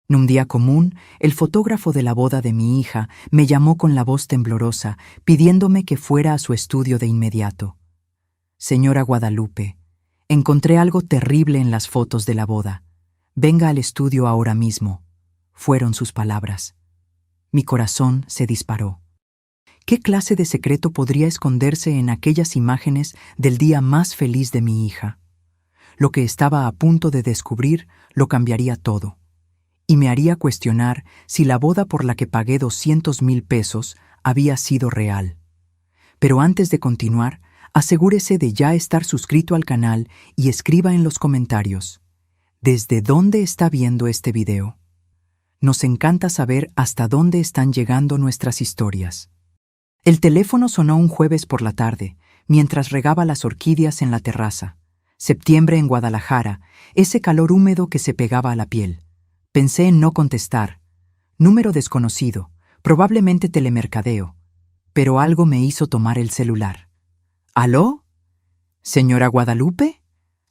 En un día común, el fotógrafo de la boda de mi hija me llamó con la voz temblorosa, pidiéndome que fuera a su estudio de inmediato. Señora Guadalupe, encontré algo terrible en las fotos de la boda. Venga al estudio ahora mismo, fueron sus palabras. Mi corazón se disparó. ¿Qué clase de secreto podría esconderse en aquellas imágenes del día más feliz de mi hija? Lo que estaba a punto de descubrir lo cambiaría todo, y me haría cuestionar si la boda por la que pagué 200,000 pesos había sido real. Pero antes de continuar, asegúrese de ya estar suscrito al canal y escriba en los comentarios, ¿desde dónde está viendo este video? Nos encanta saber hasta dónde están llegando nuestras historias. El teléfono sonó un jueves por la tarde, mientras regaba las orquídeas en la terraza. Septiembre en Guadalajara, ese calor húmedo que se pegaba a la piel. Pensé en no contestar. Número desconocido, probablemente telemercadeo. Pero algo me hizo tomar el celular. ¿Aló? ¿Señora Guadalupe?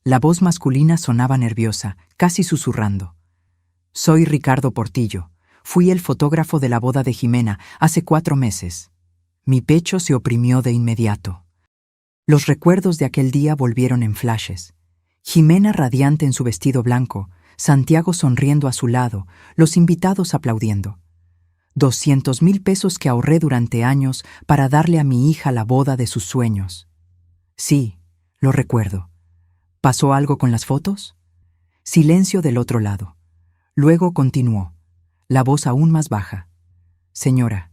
La voz masculina sonaba nerviosa, casi susurrando. Soy Ricardo Portillo. Fui el fotógrafo de la boda de Jimena hace 4 meses. Mi pecho se oprimió de inmediato. Los recuerdos de aquel día volvieron en flashes. Jimena radiante en su vestido blanco, Santiago sonriendo a su lado, los invitados aplaudiendo. 200,000 pesos que ahorré durante años para darle a mi hija la boda de sus sueños. Sí, lo recuerdo. ¿Pasó algo con las fotos? Silencio del otro lado. Luego continuó, la voz aún más baja. Señora,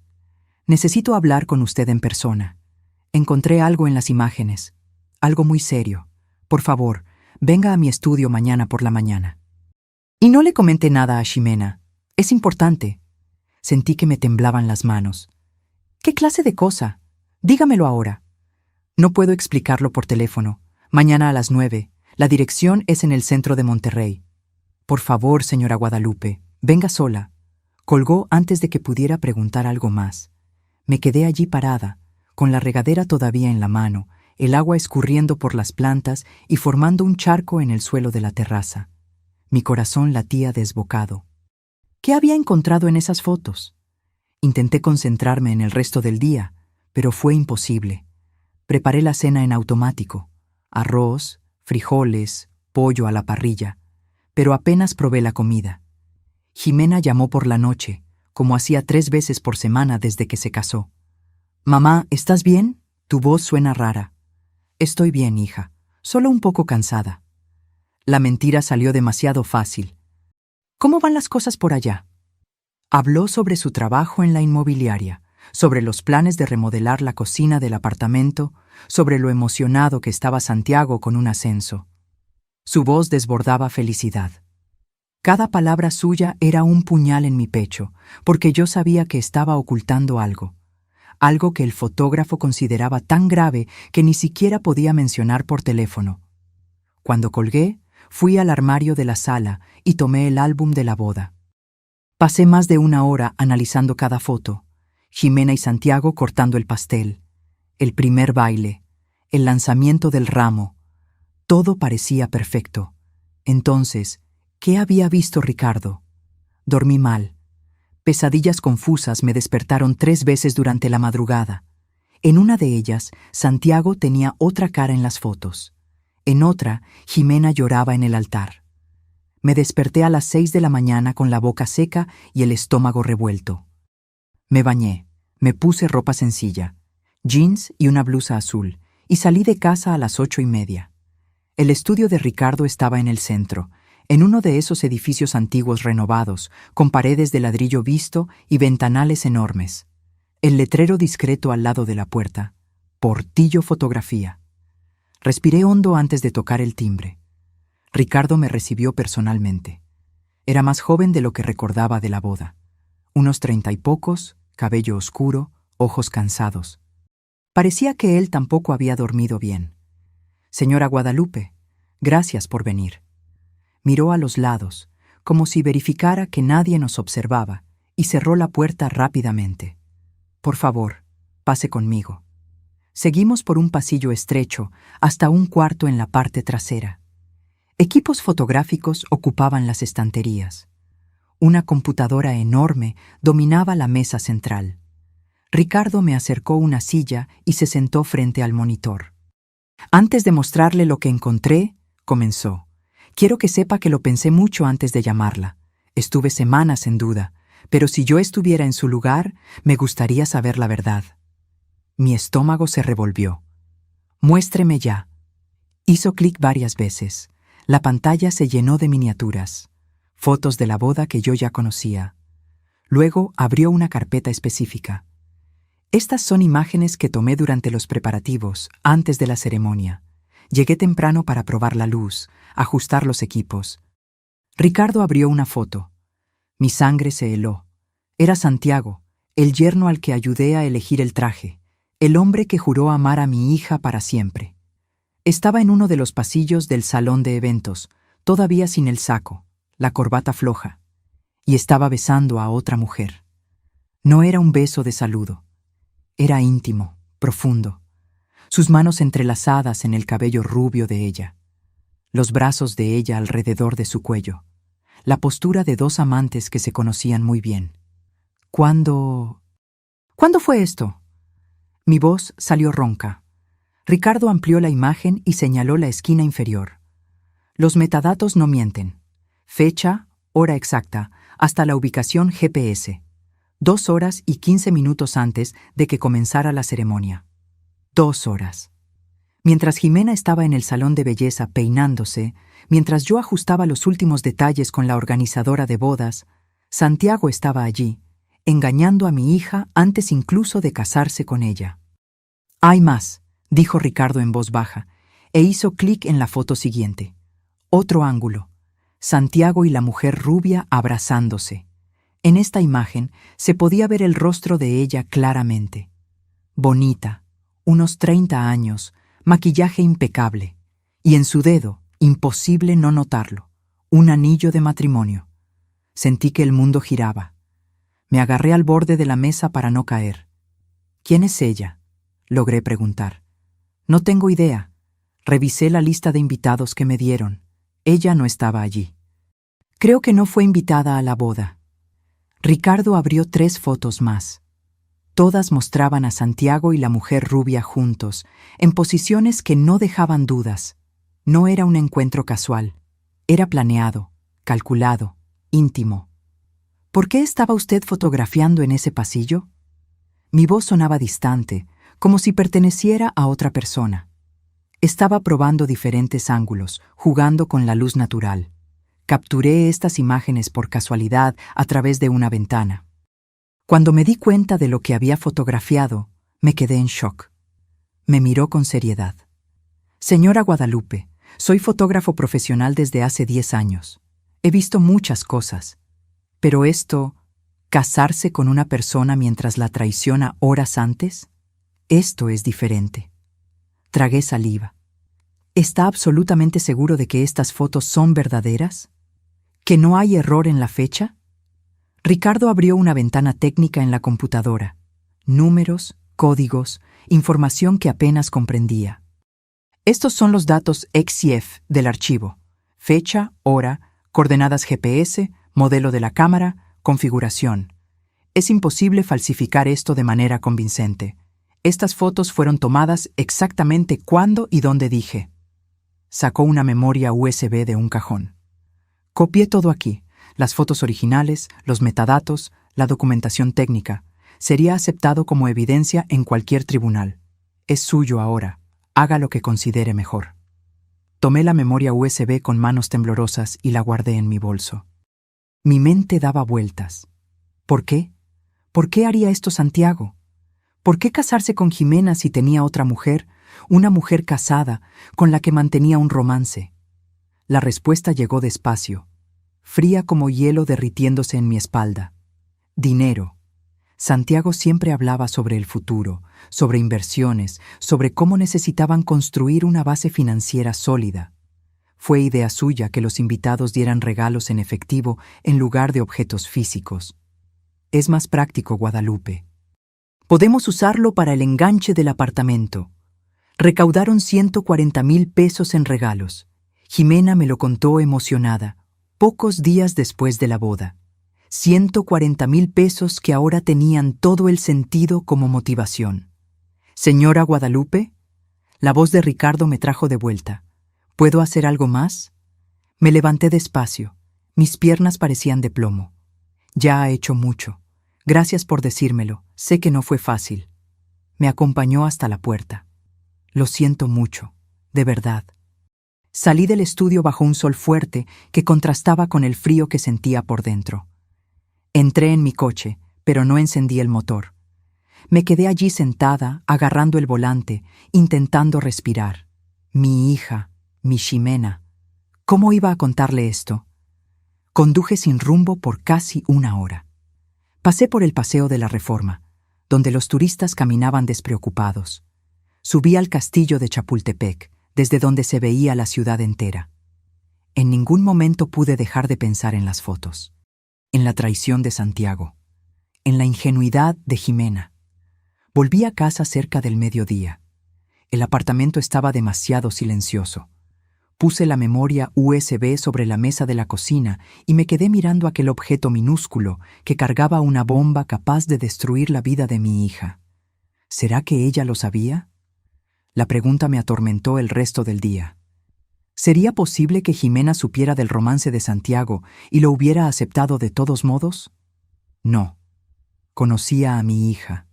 necesito hablar con usted en persona. Encontré algo en las imágenes, algo muy serio. Por favor, venga a mi estudio mañana por la mañana. Y no le comenté nada a Ximena. Es importante. Sentí que me temblaban las manos. ¿Qué clase de cosa? Dígamelo ahora. No puedo explicarlo por teléfono. Mañana a las 9. La dirección es en el centro de Monterrey. Por favor, señora Guadalupe, venga sola. Colgó antes de que pudiera preguntar algo más. Me quedé allí parada, con la regadera todavía en la mano, el agua escurriendo por las plantas y formando un charco en el suelo de la terraza. Mi corazón latía desbocado. ¿Qué había encontrado en esas fotos? Intenté concentrarme en el resto del día, pero fue imposible. Preparé la cena en automático. Arroz, frijoles, pollo a la parrilla, pero apenas probé la comida. Jimena llamó por la noche, como hacía 3 veces por semana desde que se casó. «Mamá, ¿estás bien? Tu voz suena rara». «Estoy bien, hija, solo un poco cansada». La mentira salió demasiado fácil. «¿Cómo van las cosas por allá?» Habló sobre su trabajo en la inmobiliaria, sobre los planes de remodelar la cocina del apartamento, sobre lo emocionado que estaba Santiago con un ascenso. Su voz desbordaba felicidad. Cada palabra suya era un puñal en mi pecho, porque yo sabía que estaba ocultando algo que el fotógrafo consideraba tan grave que ni siquiera podía mencionar por teléfono. Cuando colgué, fui al armario de la sala y tomé el álbum de la boda. Pasé más de 1 hora analizando cada foto, Jimena y Santiago cortando el pastel, el primer baile, el lanzamiento del ramo. Todo parecía perfecto. Entonces, ¿qué había visto Ricardo? Dormí mal. Pesadillas confusas me despertaron 3 veces durante la madrugada. En una de ellas, Santiago tenía otra cara en las fotos. En otra, Jimena lloraba en el altar. Me desperté a las 6 de la mañana con la boca seca y el estómago revuelto. Me bañé, me puse ropa sencilla, jeans y una blusa azul, y salí de casa a las 8:30. El estudio de Ricardo estaba en el centro, en uno de esos edificios antiguos renovados, con paredes de ladrillo visto y ventanales enormes. El letrero discreto al lado de la puerta, Portillo Fotografía. Respiré hondo antes de tocar el timbre. Ricardo me recibió personalmente. Era más joven de lo que recordaba de la boda. Unos 30 y pocos, cabello oscuro, ojos cansados. Parecía que él tampoco había dormido bien. «Señora Guadalupe, gracias por venir». Miró a los lados, como si verificara que nadie nos observaba, y cerró la puerta rápidamente. «Por favor, pase conmigo». Seguimos por un pasillo estrecho hasta un cuarto en la parte trasera. Equipos fotográficos ocupaban las estanterías. Una computadora enorme dominaba la mesa central. Ricardo me acercó una silla y se sentó frente al monitor. Antes de mostrarle lo que encontré, comenzó. Quiero que sepa que lo pensé mucho antes de llamarla. Estuve semanas en duda, pero si yo estuviera en su lugar, me gustaría saber la verdad. Mi estómago se revolvió. Muéstreme ya. Hizo clic varias veces. La pantalla se llenó de miniaturas, fotos de la boda que yo ya conocía. Luego abrió una carpeta específica. Estas son imágenes que tomé durante los preparativos, antes de la ceremonia. Llegué temprano para probar la luz, ajustar los equipos. Ricardo abrió una foto. Mi sangre se heló. Era Santiago, el yerno al que ayudé a elegir el traje, el hombre que juró amar a mi hija para siempre. Estaba en uno de los pasillos del salón de eventos, todavía sin el saco, la corbata floja, y estaba besando a otra mujer. No era un beso de saludo. Era íntimo, profundo. Sus manos entrelazadas en el cabello rubio de ella, los brazos de ella alrededor de su cuello, la postura de dos amantes que se conocían muy bien. ¿Cuándo fue esto? Mi voz salió ronca. Ricardo amplió la imagen y señaló la esquina inferior. Los metadatos no mienten. Fecha, hora exacta, hasta la ubicación GPS. 2 horas y 15 minutos antes de que comenzara la ceremonia. 2 horas. Mientras Jimena estaba en el salón de belleza peinándose, mientras yo ajustaba los últimos detalles con la organizadora de bodas, Santiago estaba allí, engañando a mi hija antes incluso de casarse con ella. «Hay más», dijo Ricardo en voz baja, e hizo clic en la foto siguiente. Otro ángulo. Santiago y la mujer rubia abrazándose. En esta imagen se podía ver el rostro de ella claramente. Bonita, unos 30 años, maquillaje impecable, y en su dedo, imposible no notarlo, un anillo de matrimonio. Sentí que el mundo giraba. Me agarré al borde de la mesa para no caer. «¿Quién es ella?», logré preguntar. «No tengo idea. Revisé la lista de invitados que me dieron. Ella no estaba allí. Creo que no fue invitada a la boda». Ricardo abrió 3 fotos más. Todas mostraban a Santiago y la mujer rubia juntos, en posiciones que no dejaban dudas. No era un encuentro casual. Era planeado, calculado, íntimo. «¿Por qué estaba usted fotografiando en ese pasillo?» Mi voz sonaba distante, como si perteneciera a otra persona. Estaba probando diferentes ángulos, jugando con la luz natural. Capturé estas imágenes por casualidad a través de una ventana. Cuando me di cuenta de lo que había fotografiado, me quedé en shock. Me miró con seriedad. «Señora Guadalupe, soy fotógrafo profesional desde hace 10 años. He visto muchas cosas. Pero esto, casarse con una persona mientras la traiciona horas antes, esto es diferente». Tragué saliva. «¿Está absolutamente seguro de que estas fotos son verdaderas? ¿Que no hay error en la fecha?» Ricardo abrió una ventana técnica en la computadora. Números, códigos, información que apenas comprendía. «Estos son los datos XIF del archivo. Fecha, hora, coordenadas GPS, modelo de la cámara, configuración. Es imposible falsificar esto de manera convincente. Estas fotos fueron tomadas exactamente cuando y dónde dije». Sacó una memoria USB de un cajón. «Copié todo aquí, las fotos originales, los metadatos, la documentación técnica. Sería aceptado como evidencia en cualquier tribunal. Es suyo ahora. Haga lo que considere mejor». Tomé la memoria USB con manos temblorosas y la guardé en mi bolso. Mi mente daba vueltas. ¿Por qué? ¿Por qué haría esto Santiago? ¿Por qué casarse con Jimena si tenía otra mujer, una mujer casada, con la que mantenía un romance? La respuesta llegó despacio, fría como hielo derritiéndose en mi espalda. Dinero. Santiago siempre hablaba sobre el futuro, sobre inversiones, sobre cómo necesitaban construir una base financiera sólida. Fue idea suya que los invitados dieran regalos en efectivo en lugar de objetos físicos. Es más práctico, Guadalupe. Podemos usarlo para el enganche del apartamento. Recaudaron 140,000 pesos en regalos. Jimena me lo contó emocionada, pocos días después de la boda. 140,000 pesos que ahora tenían todo el sentido como motivación. «Señora Guadalupe», la voz de Ricardo me trajo de vuelta. «¿Puedo hacer algo más?». Me levanté despacio. Mis piernas parecían de plomo. «Ya ha hecho mucho. Gracias por decírmelo. Sé que no fue fácil». Me acompañó hasta la puerta. «Lo siento mucho, de verdad». Salí del estudio bajo un sol fuerte que contrastaba con el frío que sentía por dentro. Entré en mi coche, pero no encendí el motor. Me quedé allí sentada, agarrando el volante, intentando respirar. Mi hija, mi Ximena. ¿Cómo iba a contarle esto? Conduje sin rumbo por casi una hora. Pasé por el Paseo de la Reforma, donde los turistas caminaban despreocupados. Subí al castillo de Chapultepec, desde donde se veía la ciudad entera. En ningún momento pude dejar de pensar en las fotos, en la traición de Santiago, en la ingenuidad de Ximena. Volví a casa cerca del mediodía. El apartamento estaba demasiado silencioso. Puse la memoria USB sobre la mesa de la cocina y me quedé mirando aquel objeto minúsculo que cargaba una bomba capaz de destruir la vida de mi hija. ¿Será que ella lo sabía? La pregunta me atormentó el resto del día. ¿Sería posible que Ximena supiera del romance de Santiago y lo hubiera aceptado de todos modos? No. Conocía a mi hija.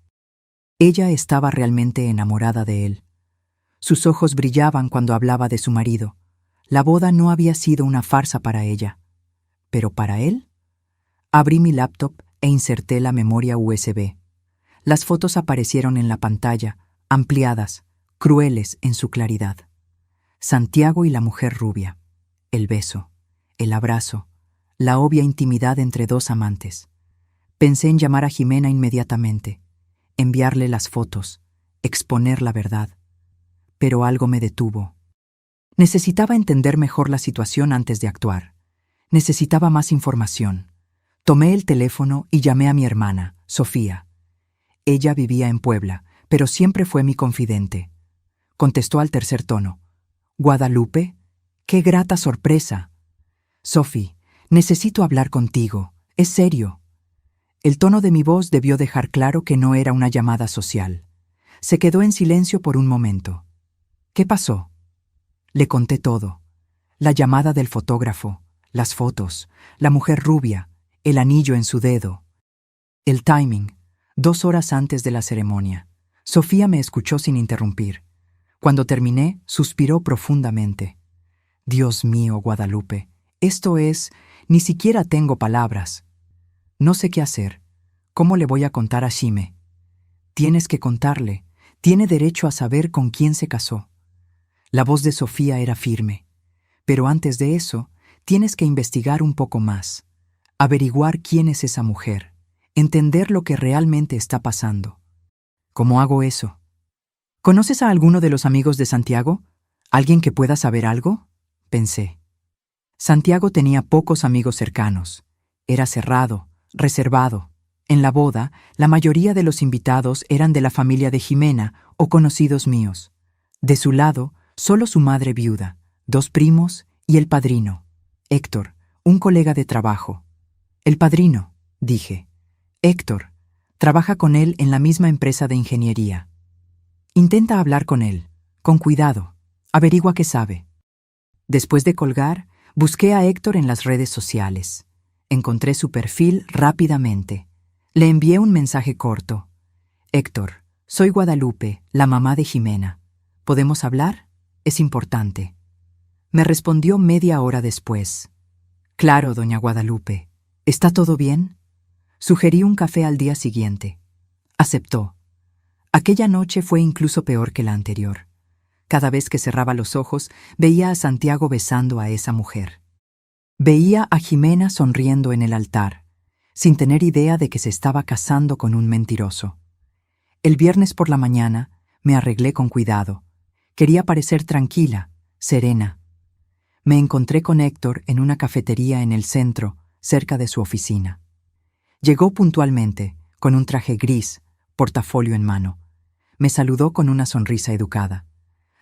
Ella estaba realmente enamorada de él. Sus ojos brillaban cuando hablaba de su marido. La boda no había sido una farsa para ella. ¿Pero para él? Abrí mi laptop e inserté la memoria USB. Las fotos aparecieron en la pantalla, ampliadas, crueles en su claridad. Santiago y la mujer rubia. El beso, el abrazo, la obvia intimidad entre dos amantes. Pensé en llamar a Ximena inmediatamente, enviarle las fotos, exponer la verdad. Pero algo me detuvo. Necesitaba entender mejor la situación antes de actuar. Necesitaba más información. Tomé el teléfono y llamé a mi hermana, Sofía. Ella vivía en Puebla, pero siempre fue mi confidente. Contestó al tercer tono. «Guadalupe, qué grata sorpresa». «Sophie, necesito hablar contigo. Es serio». El tono de mi voz debió dejar claro que no era una llamada social. Se quedó en silencio por un momento. «¿Qué pasó?» Le conté todo. La llamada del fotógrafo, las fotos, la mujer rubia, el anillo en su dedo. El timing, 2 horas antes de la ceremonia. Sofía me escuchó sin interrumpir. Cuando terminé, suspiró profundamente. «Dios mío, Guadalupe, esto es... ni siquiera tengo palabras. No sé qué hacer. ¿Cómo le voy a contar a Xime?» «Tienes que contarle. Tiene derecho a saber con quién se casó». La voz de Sofía era firme. «Pero antes de eso, tienes que investigar un poco más. Averiguar quién es esa mujer. Entender lo que realmente está pasando». «¿Cómo hago eso?» «¿Conoces a alguno de los amigos de Santiago? ¿Alguien que pueda saber algo?», pensé. Santiago tenía pocos amigos cercanos. Era cerrado, reservado. En la boda, la mayoría de los invitados eran de la familia de Ximena o conocidos míos. De su lado, solo su madre viuda, 2 primos y el padrino, Héctor, un colega de trabajo. «El padrino», dije. «Héctor, trabaja con él en la misma empresa de ingeniería. Intenta hablar con él, con cuidado, averigua qué sabe». Después de colgar, busqué a Héctor en las redes sociales. Encontré su perfil rápidamente. Le envié un mensaje corto. «Héctor, soy Guadalupe, la mamá de Ximena. ¿Podemos hablar? Es importante». Me respondió media hora después. «Claro, doña Guadalupe. ¿Está todo bien?». Sugerí un café al día siguiente. Aceptó. Aquella noche fue incluso peor que la anterior. Cada vez que cerraba los ojos, veía a Santiago besando a esa mujer. Veía a Ximena sonriendo en el altar, sin tener idea de que se estaba casando con un mentiroso. El viernes por la mañana me arreglé con cuidado. Quería parecer tranquila, serena. Me encontré con Héctor en una cafetería en el centro, cerca de su oficina. Llegó puntualmente, con un traje gris, portafolio en mano. Me saludó con una sonrisa educada.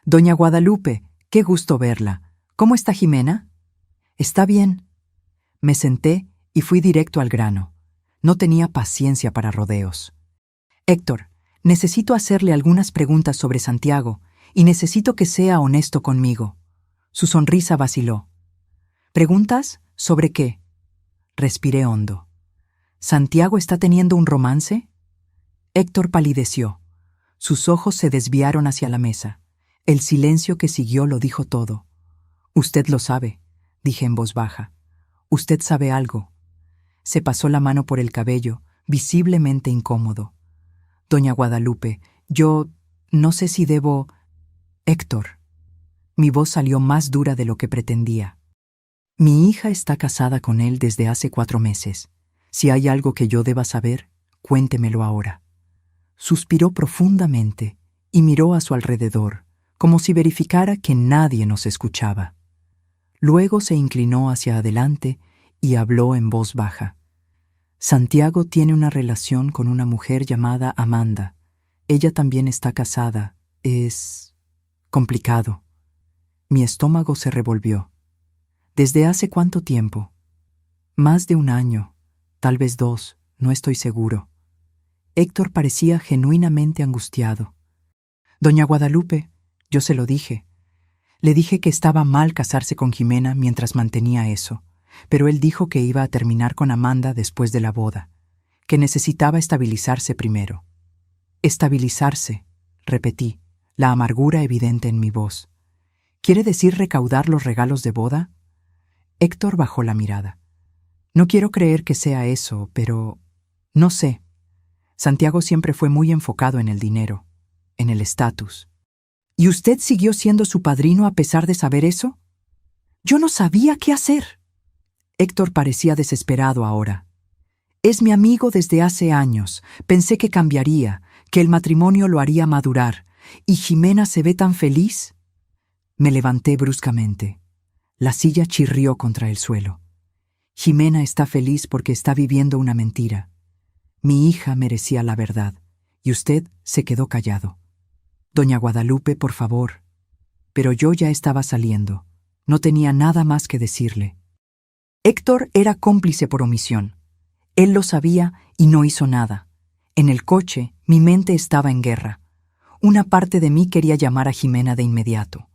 «Doña Guadalupe, qué gusto verla. ¿Cómo está Ximena?». «Está bien». Me senté y fui directo al grano. No tenía paciencia para rodeos. Héctor, necesito hacerle algunas preguntas sobre Santiago y necesito que sea honesto conmigo. Su sonrisa vaciló. ¿Preguntas? ¿Sobre qué? Respiré hondo. ¿Santiago está teniendo un romance? Héctor palideció. Sus ojos se desviaron hacia la mesa. El silencio que siguió lo dijo todo. Usted lo sabe, dije en voz baja. Usted sabe algo. Se pasó la mano por el cabello, visiblemente incómodo. Doña Guadalupe, yo no sé si debo... Héctor. Mi voz salió más dura de lo que pretendía. Mi hija está casada con él desde hace 4 meses. Si hay algo que yo deba saber, cuéntemelo ahora. Suspiró profundamente y miró a su alrededor, como si verificara que nadie nos escuchaba. Luego se inclinó hacia adelante y habló en voz baja. Santiago tiene una relación con una mujer llamada Amanda. Ella también está casada. Es complicado. Mi estómago se revolvió. ¿Desde hace cuánto tiempo? Más de 1 año, tal vez 2, no estoy seguro. Héctor parecía genuinamente angustiado. Doña Guadalupe, yo se lo dije. Le dije que estaba mal casarse con Jimena mientras mantenía eso, pero él dijo que iba a terminar con Amanda después de la boda, que necesitaba estabilizarse primero. Estabilizarse, repetí, la amargura evidente en mi voz. ¿Quiere decir recaudar los regalos de boda? Héctor bajó la mirada. No quiero creer que sea eso, pero... no sé. Santiago siempre fue muy enfocado en el dinero, en el estatus. ¿Y usted siguió siendo su padrino a pesar de saber eso? Yo no sabía qué hacer. Héctor parecía desesperado ahora. Es mi amigo desde hace años. Pensé que cambiaría, que el matrimonio lo haría madurar. ¿Y Jimena se ve tan feliz? Me levanté bruscamente. La silla chirrió contra el suelo. Jimena está feliz porque está viviendo una mentira. Mi hija merecía la verdad, y usted se quedó callado. Doña Guadalupe, por favor. Pero yo ya estaba saliendo. No tenía nada más que decirle. Héctor era cómplice por omisión. Él lo sabía y no hizo nada. En el coche, mi mente estaba en guerra. Una parte de mí quería llamar a Jimena de inmediato.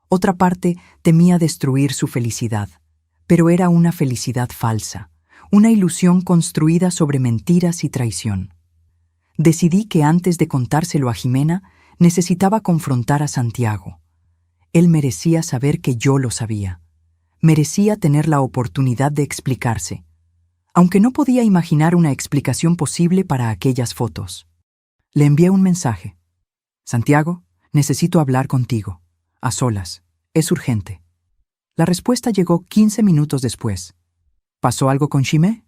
Otra parte temía destruir su felicidad. Pero era una felicidad falsa, una ilusión construida sobre mentiras y traición. Decidí que antes de contárselo a Jimena, necesitaba confrontar a Santiago. Él merecía saber que yo lo sabía. Merecía tener la oportunidad de explicarse, aunque no podía imaginar una explicación posible para aquellas fotos. Le envié un mensaje. Santiago, necesito hablar contigo. A solas. Es urgente. La respuesta llegó 15 minutos después. ¿Pasó algo con Ximé?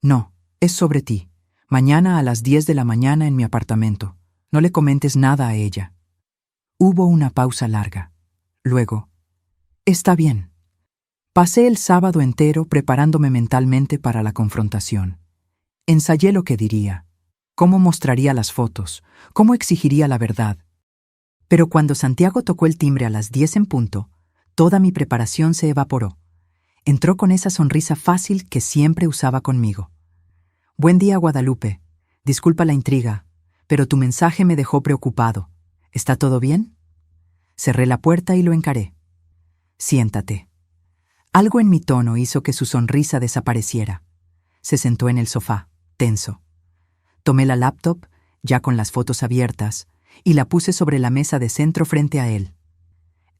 No, es sobre ti. Mañana a las 10 de la mañana en mi apartamento. No le comentes nada a ella. Hubo una pausa larga. Luego, está bien. Pasé el sábado entero preparándome mentalmente para la confrontación. Ensayé lo que diría, cómo mostraría las fotos, cómo exigiría la verdad. Pero cuando Santiago tocó el timbre a las 10 en punto, toda mi preparación se evaporó. Entró con esa sonrisa fácil que siempre usaba conmigo. Buen día, Guadalupe. Disculpa la intriga, pero tu mensaje me dejó preocupado. ¿Está todo bien? Cerré la puerta y lo encaré. Siéntate. Algo en mi tono hizo que su sonrisa desapareciera. Se sentó en el sofá, tenso. Tomé la laptop, ya con las fotos abiertas, y la puse sobre la mesa de centro frente a él.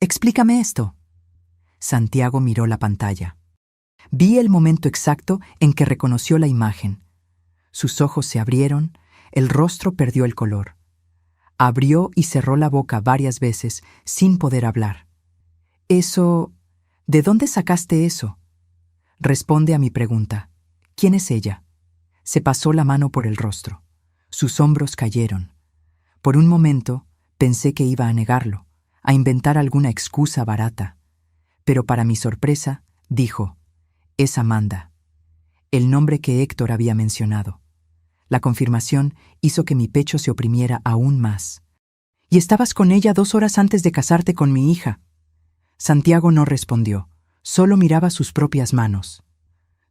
Explícame esto. Santiago miró la pantalla. Vi el momento exacto en que reconoció la imagen. Sus ojos se abrieron, el rostro perdió el color. Abrió y cerró la boca varias veces sin poder hablar. Eso... ¿De dónde sacaste eso? Responde a mi pregunta. ¿Quién es ella? Se pasó la mano por el rostro. Sus hombros cayeron. Por un momento pensé que iba a negarlo, a inventar alguna excusa barata. Pero para mi sorpresa, dijo, es Amanda, el nombre que Héctor había mencionado. La confirmación hizo que mi pecho se oprimiera aún más. ¿Y estabas con ella 2 horas antes de casarte con mi hija? Santiago no respondió, solo miraba sus propias manos.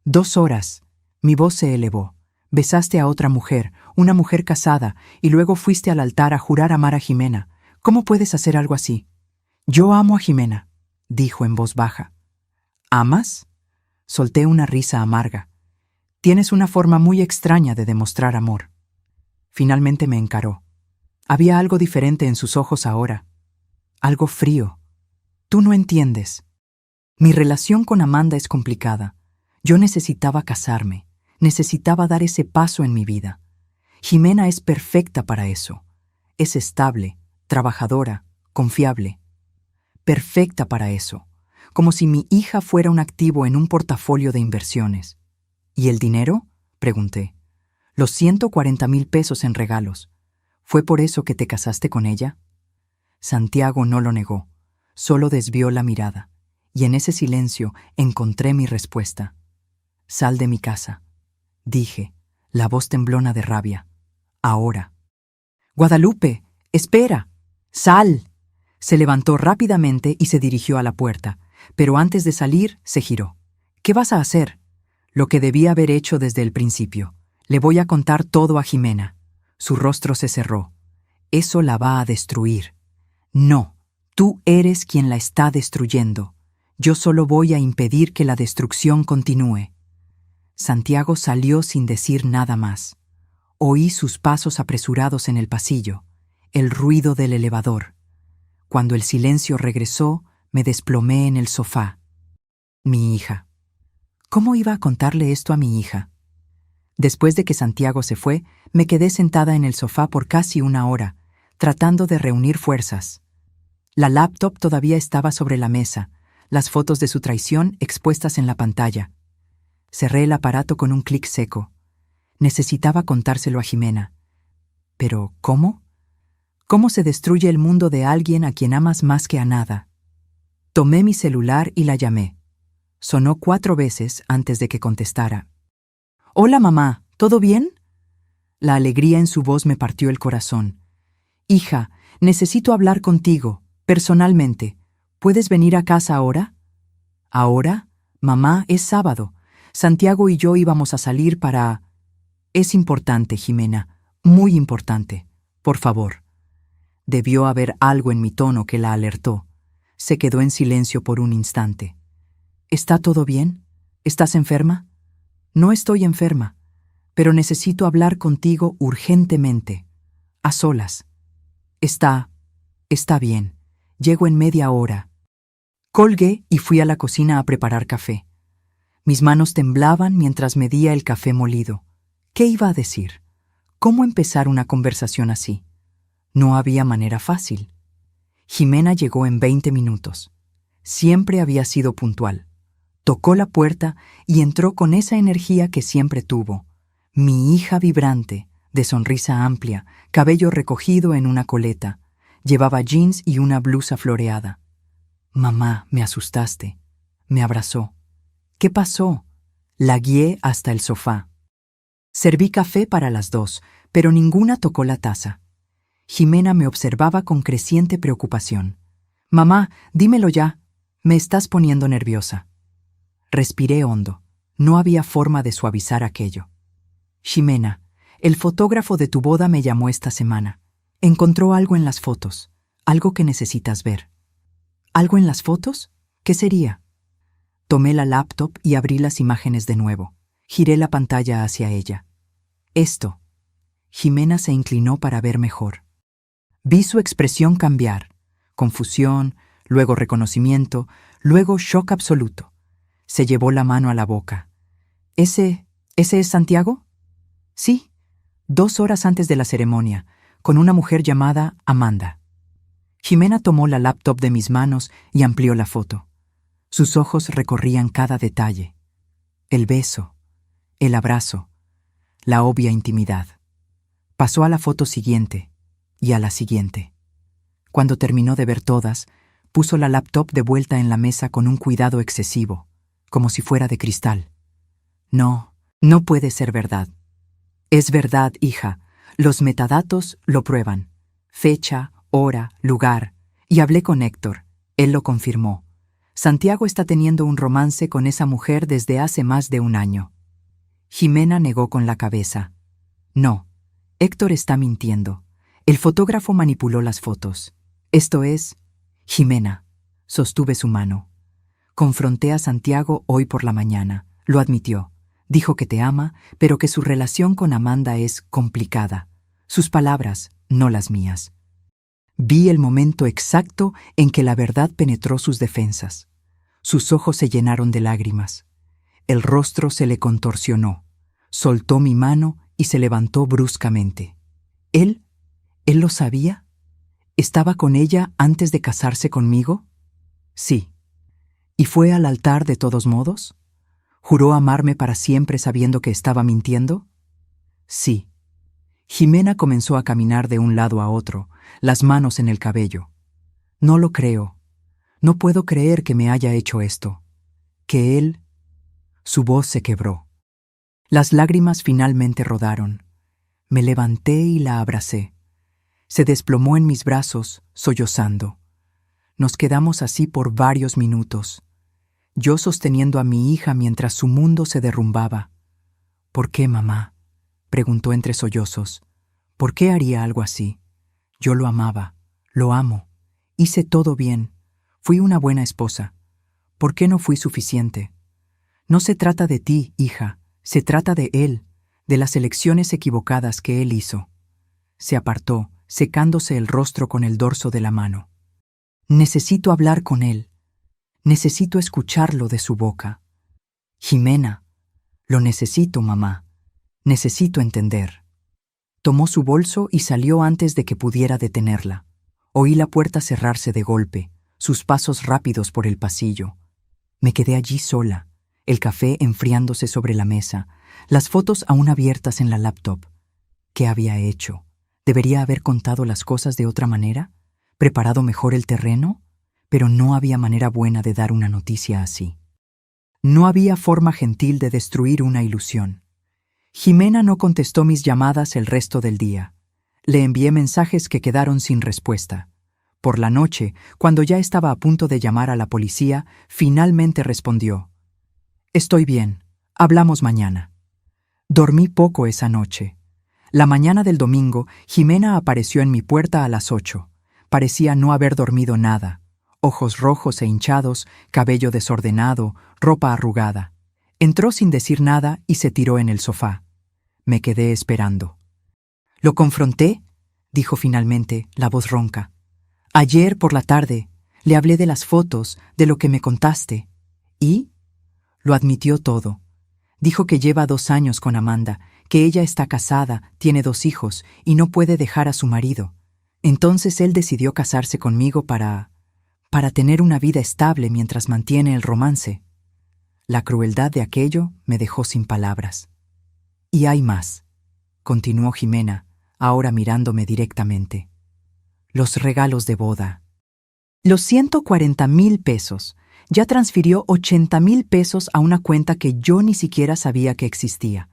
2 horas, Mi voz se elevó. Besaste a otra mujer, una mujer casada, y luego fuiste al altar a jurar amar a Jimena. ¿Cómo puedes hacer algo así? Yo amo a Jimena, dijo en voz baja. ¿Amas? Solté una risa amarga. Tienes una forma muy extraña de demostrar amor. Finalmente me encaró. Había algo diferente en sus ojos ahora. Algo frío. Tú no entiendes. Mi relación con Amanda es complicada. Yo necesitaba casarme. Necesitaba dar ese paso en mi vida. Jimena es perfecta para eso. Es estable, trabajadora, confiable. Perfecta para eso. Como si mi hija fuera un activo en un portafolio de inversiones. ¿Y el dinero? Pregunté. Los 140,000 pesos en regalos. ¿Fue por eso que te casaste con ella? Santiago no lo negó, solo desvió la mirada, y en ese silencio encontré mi respuesta. Sal de mi casa, dije, la voz temblona de rabia. Ahora. Guadalupe, espera. Sal. Se levantó rápidamente y se dirigió a la puerta, pero antes de salir se giró. ¿Qué vas a hacer? Lo que debía haber hecho desde el principio. Le voy a contar todo a Jimena. Su rostro se cerró. Eso la va a destruir. No, tú eres quien la está destruyendo. Yo solo voy a impedir que la destrucción continúe. Santiago salió sin decir nada más. Oí sus pasos apresurados en el pasillo, el ruido del elevador. Cuando el silencio regresó, me desplomé en el sofá. Mi hija. ¿Cómo iba a contarle esto a mi hija? Después de que Santiago se fue, me quedé sentada en el sofá por casi una hora, tratando de reunir fuerzas. La laptop todavía estaba sobre la mesa, las fotos de su traición expuestas en la pantalla. Cerré el aparato con un clic seco. Necesitaba contárselo a Jimena. ¿Pero cómo? ¿Cómo se destruye el mundo de alguien a quien amas más que a nada? Tomé mi celular y la llamé. Sonó 4 veces antes de que contestara. «Hola, mamá, ¿todo bien?» La alegría en su voz me partió el corazón. «Hija, necesito hablar contigo, personalmente. ¿Puedes venir a casa ahora?» «¿Ahora? Mamá, es sábado. Santiago y yo íbamos a salir para...» «Es importante, Jimena, muy importante. Por favor». Debió haber algo en mi tono que la alertó. Se quedó en silencio por un instante. «¿Está todo bien? ¿Estás enferma?» «No estoy enferma, pero necesito hablar contigo urgentemente. A solas». Está bien. Llego en media hora». Colgué y fui a la cocina a preparar café. Mis manos temblaban mientras medía el café molido. ¿Qué iba a decir? ¿Cómo empezar una conversación así? No había manera fácil. Jimena llegó en 20 minutos. Siempre había sido puntual. Tocó la puerta y entró con esa energía que siempre tuvo. Mi hija vibrante, de sonrisa amplia, cabello recogido en una coleta. Llevaba jeans y una blusa floreada. «Mamá, me asustaste». Me abrazó. «¿Qué pasó?» La guié hasta el sofá. Serví café para las 2, pero ninguna tocó la taza. Jimena me observaba con creciente preocupación. «Mamá, dímelo ya. Me estás poniendo nerviosa». Respiré hondo. No había forma de suavizar aquello. «Jimena, el fotógrafo de tu boda me llamó esta semana. Encontró algo en las fotos, algo que necesitas ver». «¿Algo en las fotos? ¿Qué sería?» Tomé la laptop y abrí las imágenes de nuevo. Giré la pantalla hacia ella. «Esto». Jimena se inclinó para ver mejor. Vi su expresión cambiar. Confusión, luego reconocimiento, luego shock absoluto. Se llevó la mano a la boca. ¿Ese es Santiago?» «Sí, 2 horas antes de la ceremonia, con una mujer llamada Amanda». Jimena tomó la laptop de mis manos y amplió la foto. Sus ojos recorrían cada detalle. El beso, el abrazo, la obvia intimidad. Pasó a la foto siguiente y a la siguiente. Cuando terminó de ver todas, puso la laptop de vuelta en la mesa con un cuidado excesivo, como si fuera de cristal. «No, no puede ser verdad». «Es verdad, hija. Los metadatos lo prueban. Fecha, hora, lugar. Y hablé con Héctor. Él lo confirmó. Santiago está teniendo un romance con esa mujer desde hace más de 1 año». Jimena negó con la cabeza. No, Héctor está mintiendo. El fotógrafo manipuló las fotos. Esto es, Jimena. Sostuve su mano. Confronté a Santiago hoy por la mañana. Lo admitió. Dijo que te ama, pero que su relación con Amanda es complicada. Sus palabras, no las mías. Vi el momento exacto en que la verdad penetró sus defensas. Sus ojos se llenaron de lágrimas. El rostro se le contorsionó. Soltó mi mano y se levantó bruscamente. ¿Él lo sabía? ¿Estaba con ella antes de casarse conmigo? Sí. ¿Y fue al altar de todos modos? ¿Juró amarme para siempre sabiendo que estaba mintiendo? Sí. Jimena comenzó a caminar de un lado a otro, las manos en el cabello. No lo creo. No puedo creer que me haya hecho esto. Que él... Su voz se quebró. Las lágrimas finalmente rodaron. Me levanté y la abracé. Se desplomó en mis brazos, sollozando. Nos quedamos así por varios minutos, yo sosteniendo a mi hija mientras su mundo se derrumbaba. ¿Por qué, mamá?, preguntó entre sollozos. ¿Por qué haría algo así? Yo lo amaba, lo amo. Hice todo bien. Fui una buena esposa. ¿Por qué no fui suficiente? No se trata de ti, hija, se trata de él, de las elecciones equivocadas que él hizo. Se apartó, secándose el rostro con el dorso de la mano. Necesito hablar con él. Necesito escucharlo de su boca. Jimena, lo necesito, mamá. Necesito entender. Tomó su bolso y salió antes de que pudiera detenerla. Oí la puerta cerrarse de golpe, sus pasos rápidos por el pasillo. Me quedé allí sola, el café enfriándose sobre la mesa, las fotos aún abiertas en la laptop. ¿Qué había hecho? ¿Debería haber contado las cosas de otra manera? ¿Preparado mejor el terreno? Pero no había manera buena de dar una noticia así. No había forma gentil de destruir una ilusión. Jimena no contestó mis llamadas el resto del día. Le envié mensajes que quedaron sin respuesta. Por la noche, cuando ya estaba a punto de llamar a la policía, finalmente respondió: «Estoy bien, hablamos mañana». Dormí poco esa noche. La mañana del domingo, Jimena apareció en mi puerta a las 8. Parecía no haber dormido nada. Ojos rojos e hinchados, cabello desordenado, ropa arrugada. Entró sin decir nada y se tiró en el sofá. Me quedé esperando. «Lo confronté», dijo finalmente, la voz ronca. «Ayer por la tarde le hablé de las fotos, de lo que me contaste. ¿Y?» Lo admitió todo. Dijo que lleva 2 años con Amanda, que ella está casada, tiene 2 hijos y no puede dejar a su marido. Entonces él decidió casarse conmigo para tener una vida estable mientras mantiene el romance. La crueldad de aquello me dejó sin palabras. «Y hay más», continuó Jimena, ahora mirándome directamente. «Los regalos de boda. Los 140,000 pesos. Ya transfirió 80,000 pesos a una cuenta que yo ni siquiera sabía que existía.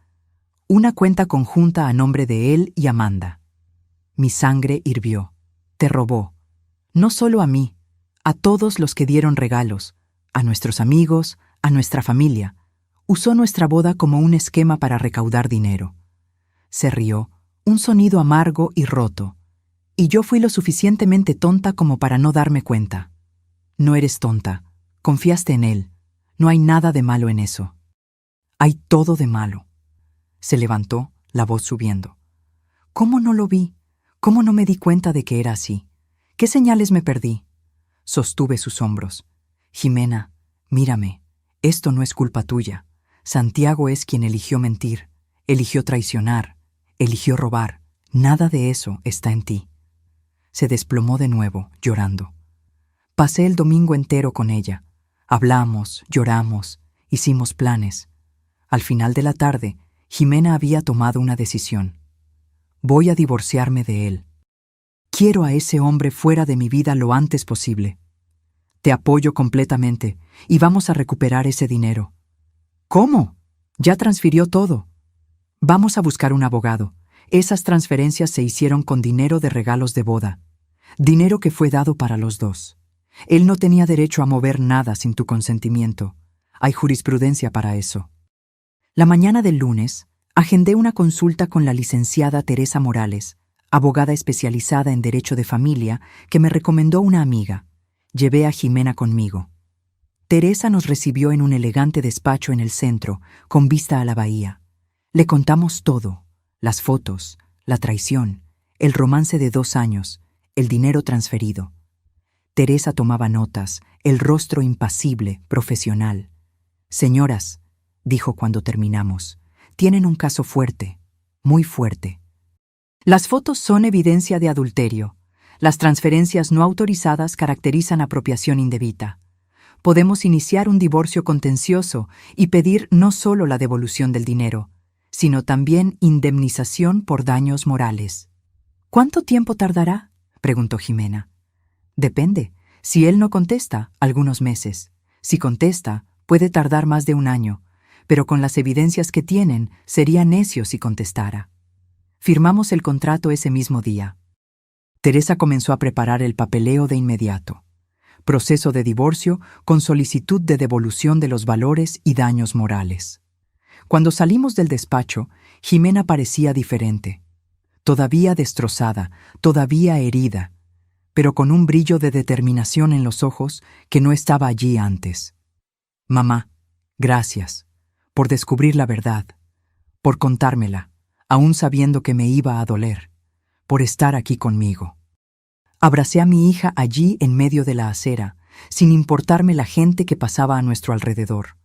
Una cuenta conjunta a nombre de él y Amanda. Mi sangre hirvió. Te robó. No solo a mí, a todos los que dieron regalos, a nuestros amigos, a nuestra familia. Usó nuestra boda como un esquema para recaudar dinero». Se rió, un sonido amargo y roto. Y yo fui lo suficientemente tonta como para no darme cuenta. «No eres tonta. Confiaste en él. No hay nada de malo en eso». «Hay todo de malo». Se levantó, la voz subiendo. «¿Cómo no lo vi? ¿Cómo no me di cuenta de que era así? ¿Qué señales me perdí?» Sostuve sus hombros. «Jimena, mírame. Esto no es culpa tuya. Santiago es quien eligió mentir, eligió traicionar, eligió robar. Nada de eso está en ti». Se desplomó de nuevo, llorando. Pasé el domingo entero con ella. Hablamos, lloramos, hicimos planes. Al final de la tarde, Jimena había tomado una decisión. «Voy a divorciarme de él. Quiero a ese hombre fuera de mi vida lo antes posible. Te apoyo completamente y vamos a recuperar ese dinero». «¿Cómo? Ya transfirió todo». «Vamos a buscar un abogado. Esas transferencias se hicieron con dinero de regalos de boda. Dinero que fue dado para los dos. Él no tenía derecho a mover nada sin tu consentimiento. Hay jurisprudencia para eso». La mañana del lunes, agendé una consulta con la licenciada Teresa Morales, abogada especializada en Derecho de Familia, que me recomendó una amiga. Llevé a Jimena conmigo. Teresa nos recibió en un elegante despacho en el centro, con vista a la bahía. Le contamos todo: las fotos, la traición, el romance de 2 años, el dinero transferido. Teresa tomaba notas, el rostro impasible, profesional. «Señoras», dijo cuando terminamos, «tienen un caso fuerte, muy fuerte. Las fotos son evidencia de adulterio. Las transferencias no autorizadas caracterizan apropiación indebida. Podemos iniciar un divorcio contencioso y pedir no solo la devolución del dinero, sino también indemnización por daños morales». «¿Cuánto tiempo tardará?», preguntó Jimena. «Depende. Si él no contesta, algunos meses. Si contesta, puede tardar más de 1 año, pero con las evidencias que tienen, sería necio si contestara». Firmamos el contrato ese mismo día. Teresa comenzó a preparar el papeleo de inmediato. Proceso de divorcio con solicitud de devolución de los valores y daños morales. Cuando salimos del despacho, Jimena parecía diferente. Todavía destrozada, todavía herida, pero con un brillo de determinación en los ojos que no estaba allí antes. «Mamá, gracias por descubrir la verdad, por contármela, aún sabiendo que me iba a doler, por estar aquí conmigo». Abracé a mi hija allí en medio de la acera, sin importarme la gente que pasaba a nuestro alrededor.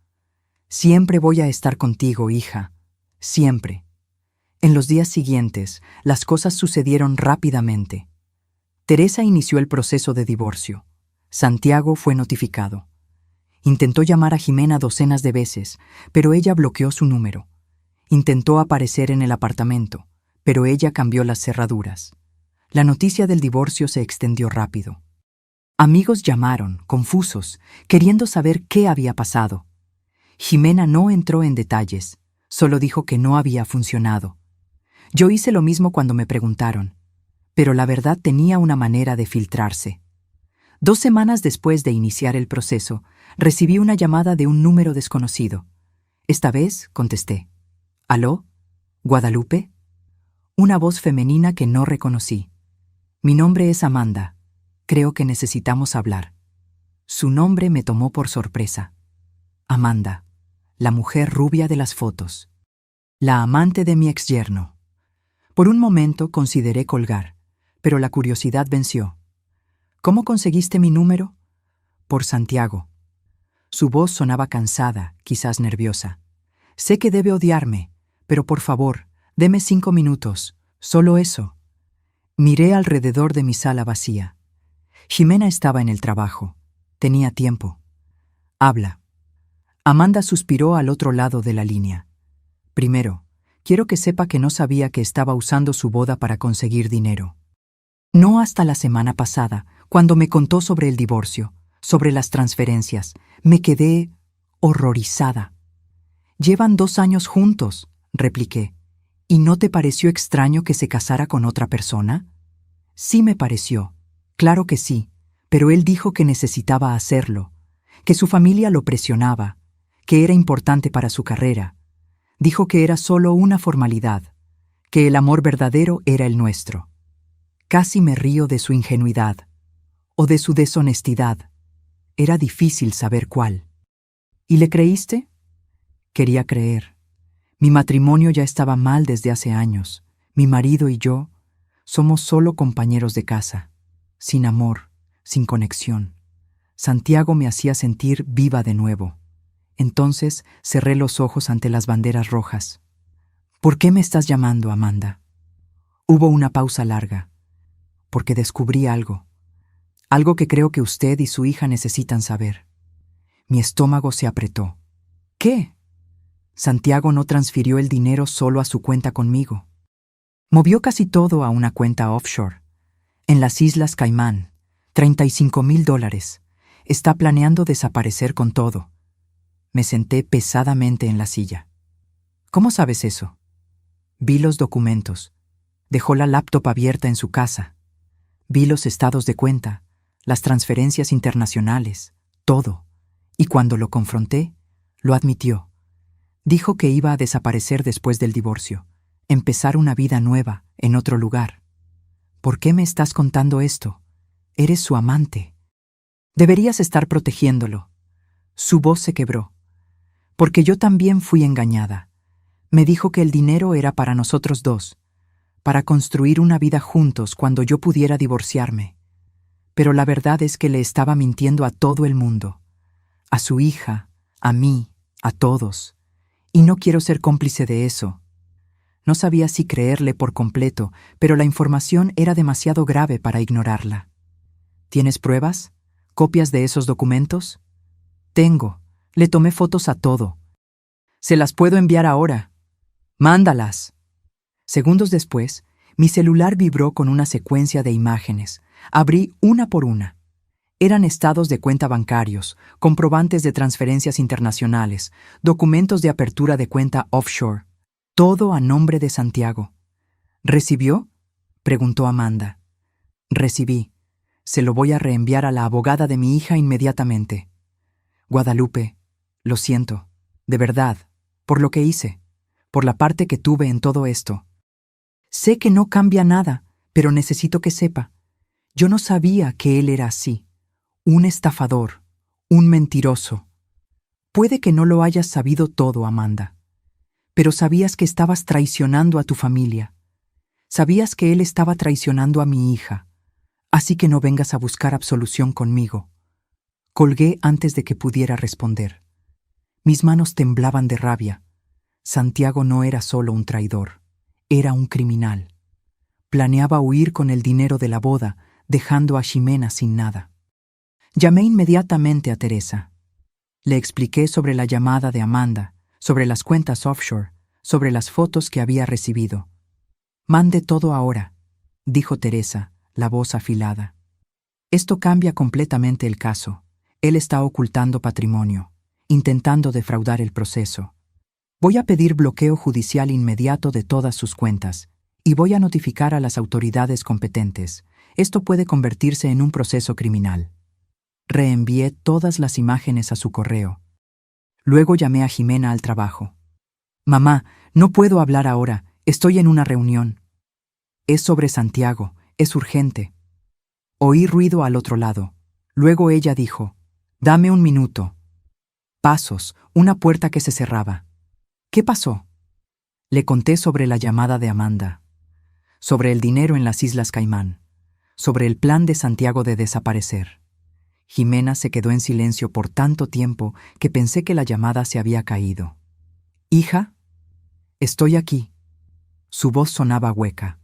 «Siempre voy a estar contigo, hija, siempre». En los días siguientes, las cosas sucedieron rápidamente. Teresa inició el proceso de divorcio. Santiago fue notificado. Intentó llamar a Jimena docenas de veces, pero ella bloqueó su número. Intentó aparecer en el apartamento, pero ella cambió las cerraduras. La noticia del divorcio se extendió rápido. Amigos llamaron, confusos, queriendo saber qué había pasado. Jimena no entró en detalles, solo dijo que no había funcionado. Yo hice lo mismo cuando me preguntaron, pero la verdad tenía una manera de filtrarse. 2 semanas después de iniciar el proceso, recibí una llamada de un número desconocido. Esta vez contesté. «¿Aló? ¿Guadalupe?». Una voz femenina que no reconocí. «Mi nombre es Amanda. Creo que necesitamos hablar». Su nombre me tomó por sorpresa. Amanda, la mujer rubia de las fotos. La amante de mi exyerno. Por un momento consideré colgar, pero la curiosidad venció. «¿Cómo conseguiste mi número?». «Por Santiago». Su voz sonaba cansada, quizás nerviosa. «Sé que debe odiarme, pero por favor, deme 5 minutos, solo eso». Miré alrededor de mi sala vacía. Jimena estaba en el trabajo. Tenía tiempo. «Habla». Amanda suspiró al otro lado de la línea. «Primero, quiero que sepa que no sabía que estaba usando su boda para conseguir dinero. No hasta la semana pasada, cuando me contó sobre el divorcio, sobre las transferencias, me quedé horrorizada». «Llevan 2 años juntos», repliqué. «¿Y no te pareció extraño que se casara con otra persona?». «Sí me pareció, claro que sí, pero él dijo que necesitaba hacerlo, que su familia lo presionaba, que era importante para su carrera. Dijo que era solo una formalidad, que el amor verdadero era el nuestro». Casi me río de su ingenuidad, o de su deshonestidad. Era difícil saber cuál. «¿Y le creíste?». Quería creer. Mi matrimonio ya estaba mal desde hace años. Mi marido y yo somos solo compañeros de casa, sin amor, sin conexión. Santiago me hacía sentir viva de nuevo. Entonces cerré los ojos ante las banderas rojas. «¿Por qué me estás llamando, Amanda?». Hubo una pausa larga. «Porque descubrí algo. Algo que creo que usted y su hija necesitan saber». Mi estómago se apretó. «¿Qué?». «Santiago no transfirió el dinero solo a su cuenta conmigo. Movió casi todo a una cuenta offshore, en las Islas Caimán, $35,000. Está planeando desaparecer con todo». Me senté pesadamente en la silla. «¿Cómo sabes eso?». «Vi los documentos. Dejó la laptop abierta en su casa. Vi los estados de cuenta, las transferencias internacionales, todo. Y cuando lo confronté, lo admitió. Dijo que iba a desaparecer después del divorcio, empezar una vida nueva, en otro lugar. ¿Por qué me estás contando esto? Eres su amante. Deberías estar protegiéndolo. Su voz se quebró. Porque yo también fui engañada. Me dijo que el dinero era para nosotros dos, para construir una vida juntos cuando yo pudiera divorciarme. Pero la verdad es que le estaba mintiendo a todo el mundo. A su hija, a mí, a todos. Y no quiero ser cómplice de eso. No sabía si creerle por completo, pero la información era demasiado grave para ignorarla. ¿Tienes pruebas? ¿Copias de esos documentos? Tengo. Le tomé fotos a todo. Se las puedo enviar ahora. Mándalas. Segundos después, mi celular vibró con una secuencia de imágenes. Abrí una por una. Eran estados de cuenta bancarios, comprobantes de transferencias internacionales, documentos de apertura de cuenta offshore. Todo a nombre de Santiago. ¿Recibió? Preguntó Amanda. Recibí. Se lo voy a reenviar a la abogada de mi hija inmediatamente. Guadalupe, lo siento, de verdad, por lo que hice, por la parte que tuve en todo esto. Sé que no cambia nada, pero necesito que sepa. Yo no sabía que él era así. Un estafador, un mentiroso. Puede que no lo hayas sabido todo, Amanda, pero sabías que estabas traicionando a tu familia. Sabías que él estaba traicionando a mi hija, así que no vengas a buscar absolución conmigo. Colgué antes de que pudiera responder. Mis manos temblaban de rabia. Santiago no era solo un traidor, era un criminal. Planeaba huir con el dinero de la boda, dejando a Ximena sin nada. Llamé inmediatamente a Teresa. Le expliqué sobre la llamada de Amanda, sobre las cuentas offshore, sobre las fotos que había recibido. «Mande todo ahora», dijo Teresa, la voz afilada. «Esto cambia completamente el caso. Él está ocultando patrimonio, intentando defraudar el proceso. Voy a pedir bloqueo judicial inmediato de todas sus cuentas y voy a notificar a las autoridades competentes. Esto puede convertirse en un proceso criminal». Reenvié todas las imágenes a su correo. Luego llamé a Ximena al trabajo. «Mamá, no puedo hablar ahora, estoy en una reunión». «Es sobre Santiago, es urgente». Oí ruido al otro lado. Luego ella dijo, «Dame un minuto». Pasos, una puerta que se cerraba. «¿Qué pasó?» Le conté sobre la llamada de Amanda, sobre el dinero en las Islas Caimán, sobre el plan de Santiago de desaparecer. Ximena se quedó en silencio por tanto tiempo que pensé que la llamada se había caído. «Hija, estoy aquí». Su voz sonaba hueca.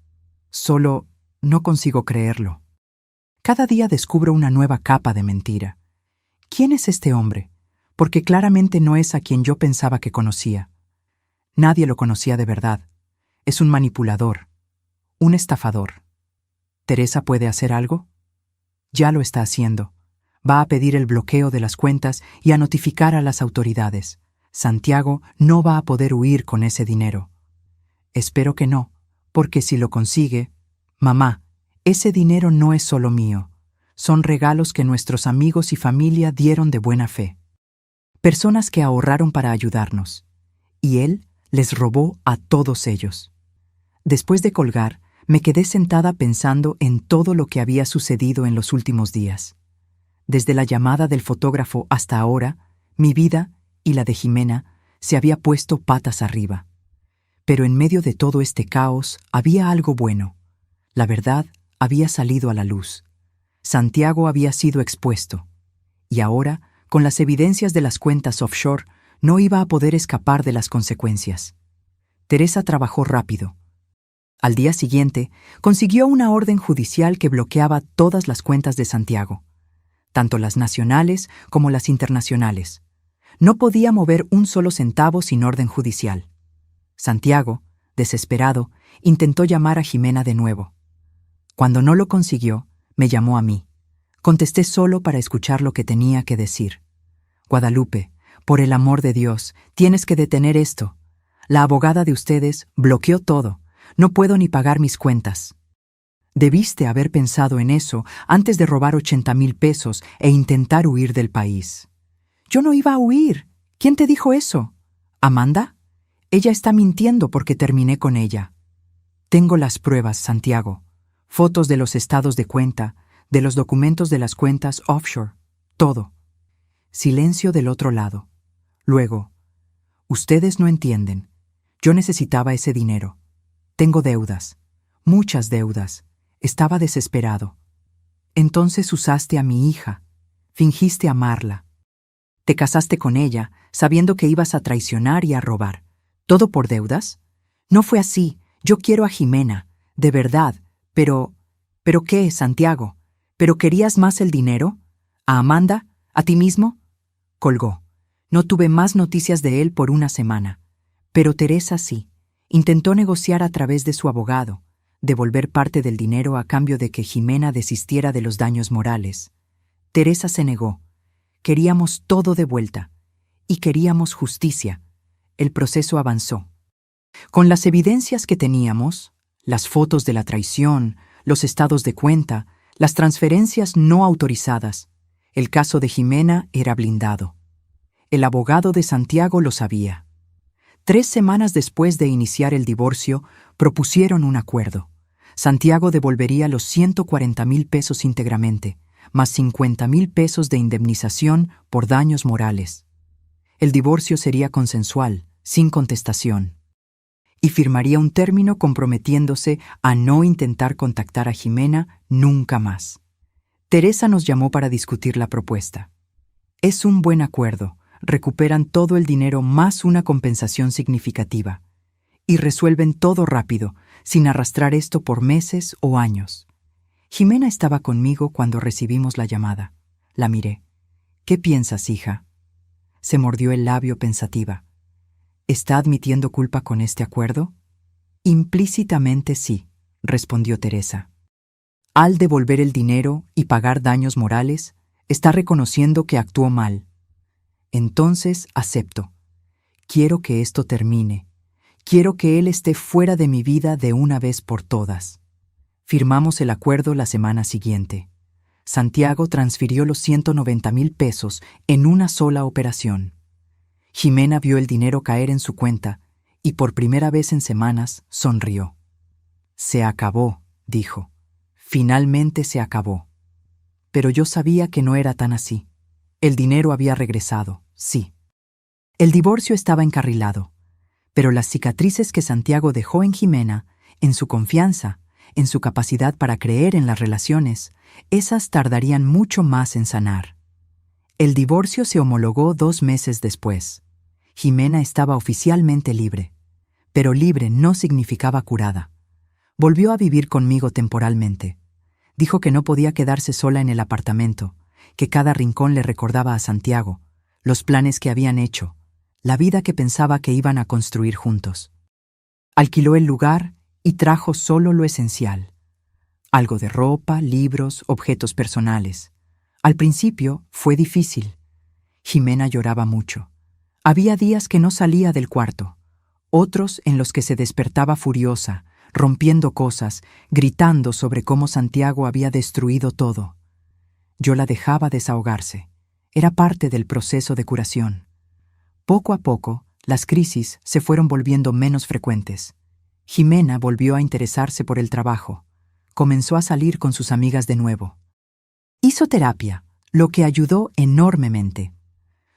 Solo no consigo creerlo. Cada día descubro una nueva capa de mentira. ¿Quién es este hombre? Porque claramente no es a quien yo pensaba que conocía. Nadie lo conocía de verdad. Es un manipulador, un estafador. ¿Teresa puede hacer algo? Ya lo está haciendo. Va a pedir el bloqueo de las cuentas y a notificar a las autoridades. Santiago no va a poder huir con ese dinero. Espero que no, porque si lo consigue... Mamá, ese dinero no es solo mío. Son regalos que nuestros amigos y familia dieron de buena fe. Personas que ahorraron para ayudarnos. Y él les robó a todos ellos. Después de colgar, me quedé sentada pensando en todo lo que había sucedido en los últimos días. Desde la llamada del fotógrafo hasta ahora, mi vida y la de Ximena se había puesto patas arriba. Pero en medio de todo este caos había algo bueno. La verdad había salido a la luz. Santiago había sido expuesto. Y ahora, con las evidencias de las cuentas offshore, no iba a poder escapar de las consecuencias. Teresa trabajó rápido. Al día siguiente, consiguió una orden judicial que bloqueaba todas las cuentas de Santiago, tanto las nacionales como las internacionales. No podía mover un solo centavo sin orden judicial. Santiago, desesperado, intentó llamar a Ximena de nuevo. Cuando no lo consiguió, me llamó a mí. Contesté solo para escuchar lo que tenía que decir. «Guadalupe, por el amor de Dios, tienes que detener esto. La abogada de ustedes bloqueó todo. No puedo ni pagar mis cuentas». Debiste haber pensado en eso antes de robar 80,000 pesos e intentar huir del país. Yo no iba a huir. ¿Quién te dijo eso? ¿Amanda? Ella está mintiendo porque terminé con ella. Tengo las pruebas, Santiago. Fotos de los estados de cuenta, de los documentos de las cuentas offshore. Todo. Silencio del otro lado. Luego, ustedes no entienden. Yo necesitaba ese dinero. Tengo deudas. Muchas deudas. Estaba desesperado. Entonces usaste a mi hija. Fingiste amarla. Te casaste con ella, sabiendo que ibas a traicionar y a robar. ¿Todo por deudas? No fue así. Yo quiero a Jimena, de verdad. ¿Pero qué, Santiago? ¿Pero querías más el dinero? ¿A Amanda? ¿A ti mismo? Colgó. No tuve más noticias de él por una semana. Pero Teresa sí. Intentó negociar a través de su abogado, devolver parte del dinero a cambio de que Jimena desistiera de los daños morales. Teresa se negó. Queríamos todo de vuelta. Y queríamos justicia. El proceso avanzó. Con las evidencias que teníamos, las fotos de la traición, los estados de cuenta, las transferencias no autorizadas, el caso de Jimena era blindado. El abogado de Santiago lo sabía. 3 semanas después de iniciar el divorcio, propusieron un acuerdo. Santiago devolvería los 140,000 pesos íntegramente, más 50,000 pesos de indemnización por daños morales. El divorcio sería consensual, sin contestación. Y firmaría un término comprometiéndose a no intentar contactar a Jimena nunca más. Teresa nos llamó para discutir la propuesta. Es un buen acuerdo, recuperan todo el dinero más una compensación significativa. Y resuelven todo rápido, sin arrastrar esto por meses o años. Jimena estaba conmigo cuando recibimos la llamada. La miré. ¿Qué piensas, hija? Se mordió el labio pensativa. ¿Está admitiendo culpa con este acuerdo? Implícitamente sí, respondió Teresa. Al devolver el dinero y pagar daños morales, está reconociendo que actuó mal. Entonces acepto. Quiero que esto termine. Quiero que él esté fuera de mi vida de una vez por todas. Firmamos el acuerdo la semana siguiente. Santiago transfirió los 190,000 pesos en una sola operación. Jimena vio el dinero caer en su cuenta y por primera vez en semanas sonrió. Se acabó, dijo. Finalmente se acabó. Pero yo sabía que no era tan así. El dinero había regresado, sí. El divorcio estaba encarrilado, pero las cicatrices que Santiago dejó en Jimena, en su confianza, en su capacidad para creer en las relaciones, esas tardarían mucho más en sanar. El divorcio se homologó 2 meses después. Jimena estaba oficialmente libre, pero libre no significaba curada. Volvió a vivir conmigo temporalmente. Dijo que no podía quedarse sola en el apartamento, que cada rincón le recordaba a Santiago, los planes que habían hecho, la vida que pensaba que iban a construir juntos. Alquiló el lugar y trajo solo lo esencial. Algo de ropa, libros, objetos personales. Al principio fue difícil. Jimena lloraba mucho. Había días que no salía del cuarto, otros en los que se despertaba furiosa, rompiendo cosas, gritando sobre cómo Santiago había destruido todo. Yo la dejaba desahogarse. Era parte del proceso de curación. Poco a poco, las crisis se fueron volviendo menos frecuentes. Jimena volvió a interesarse por el trabajo. Comenzó a salir con sus amigas de nuevo. Hizo terapia, lo que ayudó enormemente.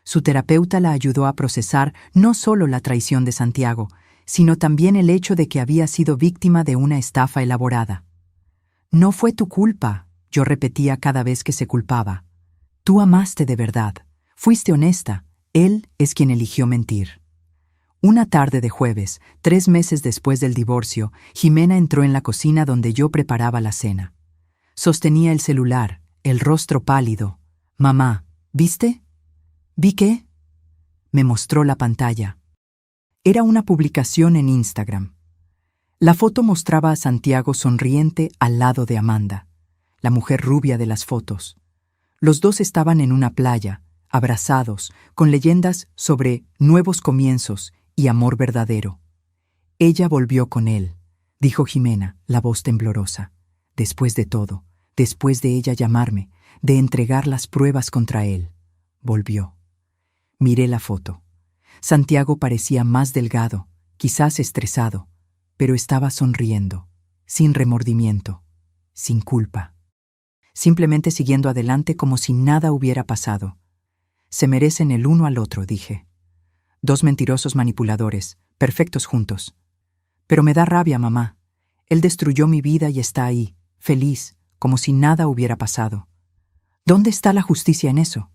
Su terapeuta la ayudó a procesar no solo la traición de Santiago, sino también el hecho de que había sido víctima de una estafa elaborada. No fue tu culpa, yo repetía cada vez que se culpaba. Tú amaste de verdad, fuiste honesta, él es quien eligió mentir. Una tarde de jueves, 3 meses después del divorcio, Jimena entró en la cocina donde yo preparaba la cena. Sostenía el celular, el rostro pálido. Mamá, ¿viste? ¿Vi qué? Me mostró la pantalla. Era una publicación en Instagram. La foto mostraba a Santiago sonriente al lado de Amanda, la mujer rubia de las fotos. Los dos estaban en una playa, abrazados, con leyendas sobre nuevos comienzos y amor verdadero. Ella volvió con él, dijo Jimena, la voz temblorosa. Después de todo, después de ella llamarme, de entregar las pruebas contra él, volvió. Miré la foto. Santiago parecía más delgado, quizás estresado, pero estaba sonriendo, sin remordimiento, sin culpa. Simplemente siguiendo adelante como si nada hubiera pasado. Se merecen el uno al otro, dije. Dos mentirosos manipuladores, perfectos juntos. Pero me da rabia, mamá. Él destruyó mi vida y está ahí, feliz, como si nada hubiera pasado. ¿Dónde está la justicia en eso?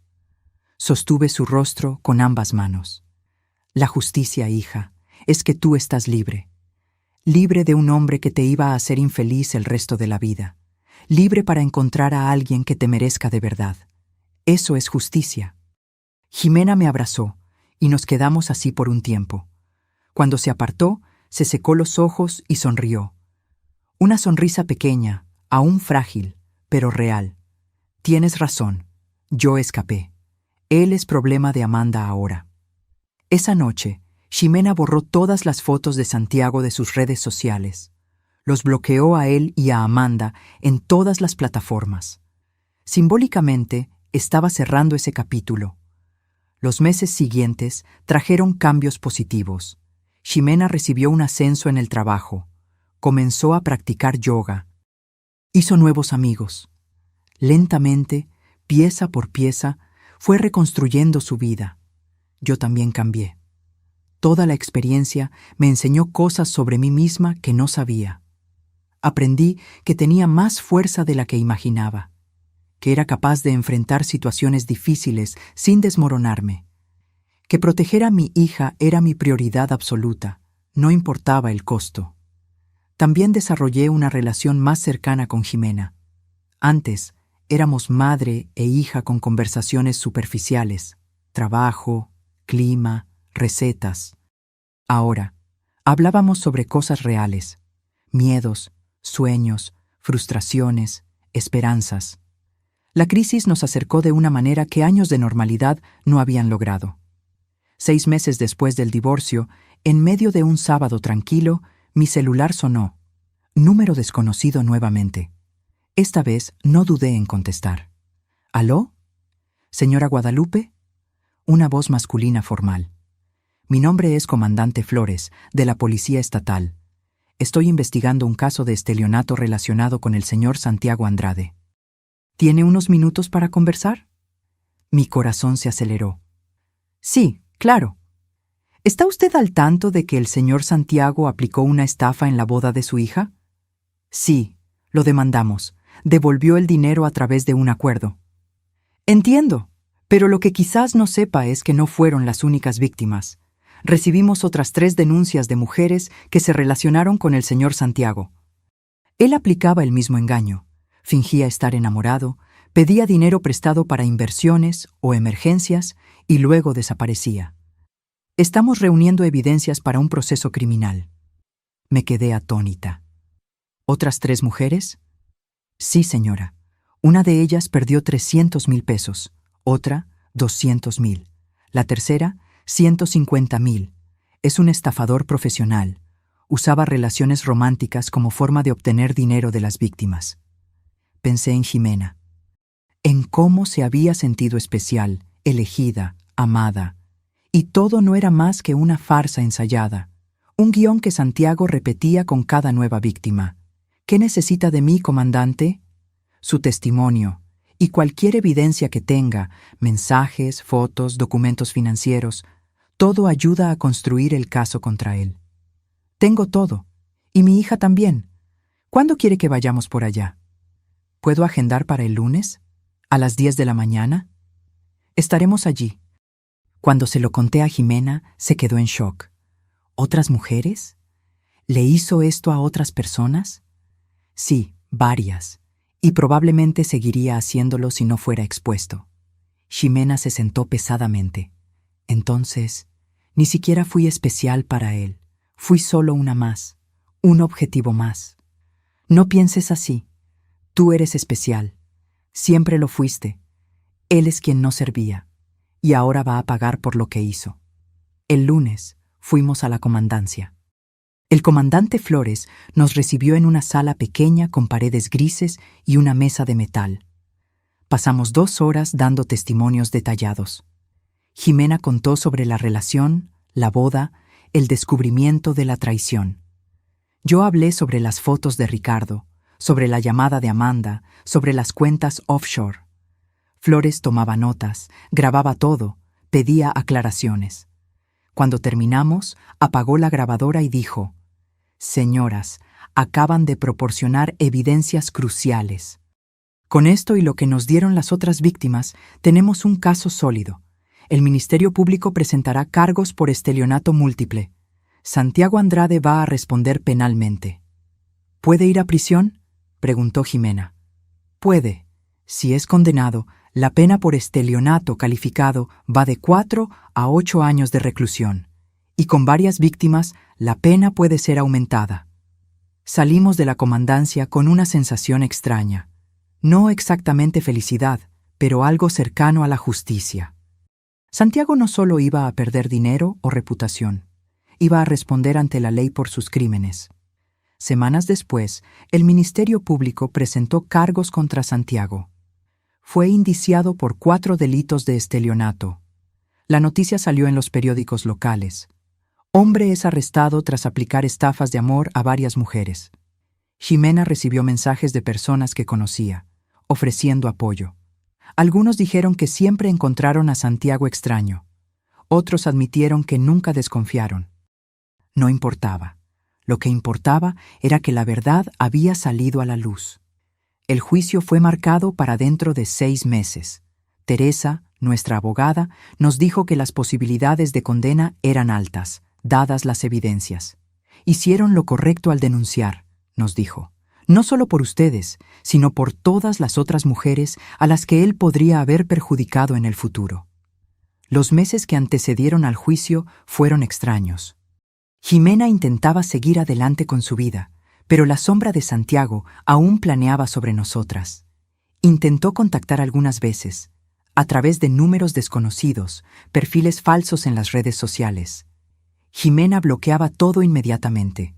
Sostuve su rostro con ambas manos. La justicia, hija, es que tú estás libre. Libre de un hombre que te iba a hacer infeliz el resto de la vida. Libre para encontrar a alguien que te merezca de verdad. Eso es justicia. Jimena me abrazó, y nos quedamos así por un tiempo. Cuando se apartó, se secó los ojos y sonrió. Una sonrisa pequeña, aún frágil, pero real. Tienes razón, yo escapé. Él es problema de Amanda ahora. Esa noche, Ximena borró todas las fotos de Santiago de sus redes sociales. Los bloqueó a él y a Amanda en todas las plataformas. Simbólicamente, estaba cerrando ese capítulo. Los meses siguientes trajeron cambios positivos. Ximena recibió un ascenso en el trabajo. Comenzó a practicar yoga. Hizo nuevos amigos. Lentamente, pieza por pieza, fue reconstruyendo su vida. Yo también cambié. Toda la experiencia me enseñó cosas sobre mí misma que no sabía. Aprendí que tenía más fuerza de la que imaginaba, que era capaz de enfrentar situaciones difíciles sin desmoronarme, que proteger a mi hija era mi prioridad absoluta, no importaba el costo. También desarrollé una relación más cercana con Ximena. Antes, éramos madre e hija con conversaciones superficiales, trabajo, clima, recetas. Ahora, hablábamos sobre cosas reales, miedos, sueños, frustraciones, esperanzas. La crisis nos acercó de una manera que años de normalidad no habían logrado. 6 meses después del divorcio, en medio de un sábado tranquilo, mi celular sonó. Número desconocido nuevamente. Esta vez no dudé en contestar. ¿Aló? ¿Señora Guadalupe? Una voz masculina formal. Mi nombre es Comandante Flores, de la Policía Estatal. Estoy investigando un caso de estelionato relacionado con el señor Santiago Andrade. ¿Tiene unos minutos para conversar? Mi corazón se aceleró. Sí, claro. ¿Está usted al tanto de que el señor Santiago aplicó una estafa en la boda de su hija? Sí, lo demandamos. Devolvió el dinero a través de un acuerdo. Entiendo, pero lo que quizás no sepa es que no fueron las únicas víctimas. Recibimos otras 3 denuncias de mujeres que se relacionaron con el señor Santiago. Él aplicaba el mismo engaño. Fingía estar enamorado, pedía dinero prestado para inversiones o emergencias y luego desaparecía. Estamos reuniendo evidencias para un proceso criminal. Me quedé atónita. ¿Otras 3 mujeres? Sí, señora. Una de ellas perdió 300,000 pesos, otra 200,000. La tercera, 150,000. Es un estafador profesional. Usaba relaciones románticas como forma de obtener dinero de las víctimas. Pensé en Ximena, en cómo se había sentido especial, elegida, amada. Y todo no era más que una farsa ensayada, un guión que Santiago repetía con cada nueva víctima. ¿Qué necesita de mí, comandante? Su testimonio y cualquier evidencia que tenga, mensajes, fotos, documentos financieros, todo ayuda a construir el caso contra él. Tengo todo, y mi hija también. ¿Cuándo quiere que vayamos por allá? ¿Puedo agendar para el lunes? ¿A las 10 de la mañana? Estaremos allí. Cuando se lo conté a Ximena, se quedó en shock. ¿Otras mujeres? ¿Le hizo esto a otras personas? Sí, varias, y probablemente seguiría haciéndolo si no fuera expuesto. Ximena se sentó pesadamente. Entonces, ni siquiera fui especial para él. Fui solo una más, un objetivo más. No pienses así. Tú eres especial. Siempre lo fuiste. Él es quien no servía, y ahora va a pagar por lo que hizo. El lunes fuimos a la comandancia. El comandante Flores nos recibió en una sala pequeña con paredes grises y una mesa de metal. Pasamos 2 horas dando testimonios detallados. Ximena contó sobre la relación, la boda, el descubrimiento de la traición. Yo hablé sobre las fotos de Ricardo, sobre la llamada de Amanda, sobre las cuentas offshore. Flores tomaba notas, grababa todo, pedía aclaraciones. Cuando terminamos, apagó la grabadora y dijo: «Señoras, acaban de proporcionar evidencias cruciales. Con esto y lo que nos dieron las otras víctimas, tenemos un caso sólido. El Ministerio Público presentará cargos por estelionato múltiple. Santiago Andrade va a responder penalmente». «¿Puede ir a prisión?», preguntó Jimena. «Puede. Si es condenado, la pena por estelionato calificado va de 4 a 8 años de reclusión. Y con varias víctimas, la pena puede ser aumentada». Salimos de la comandancia con una sensación extraña. No exactamente felicidad, pero algo cercano a la justicia. Santiago no solo iba a perder dinero o reputación, iba a responder ante la ley por sus crímenes. Semanas después, el Ministerio Público presentó cargos contra Santiago. Fue indiciado por 4 delitos de estelionato. La noticia salió en los periódicos locales. Hombre es arrestado tras aplicar estafas de amor a varias mujeres. Jimena recibió mensajes de personas que conocía, ofreciendo apoyo. Algunos dijeron que siempre encontraron a Santiago extraño. Otros admitieron que nunca desconfiaron. No importaba. Lo que importaba era que la verdad había salido a la luz. El juicio fue marcado para dentro de 6 meses. Teresa, nuestra abogada, nos dijo que las posibilidades de condena eran altas, dadas las evidencias. «Hicieron lo correcto al denunciar», nos dijo. «No solo por ustedes, sino por todas las otras mujeres a las que él podría haber perjudicado en el futuro». Los meses que antecedieron al juicio fueron extraños. Jimena intentaba seguir adelante con su vida, pero la sombra de Santiago aún planeaba sobre nosotras. Intentó contactar algunas veces, a través de números desconocidos, perfiles falsos en las redes sociales. Jimena bloqueaba todo inmediatamente.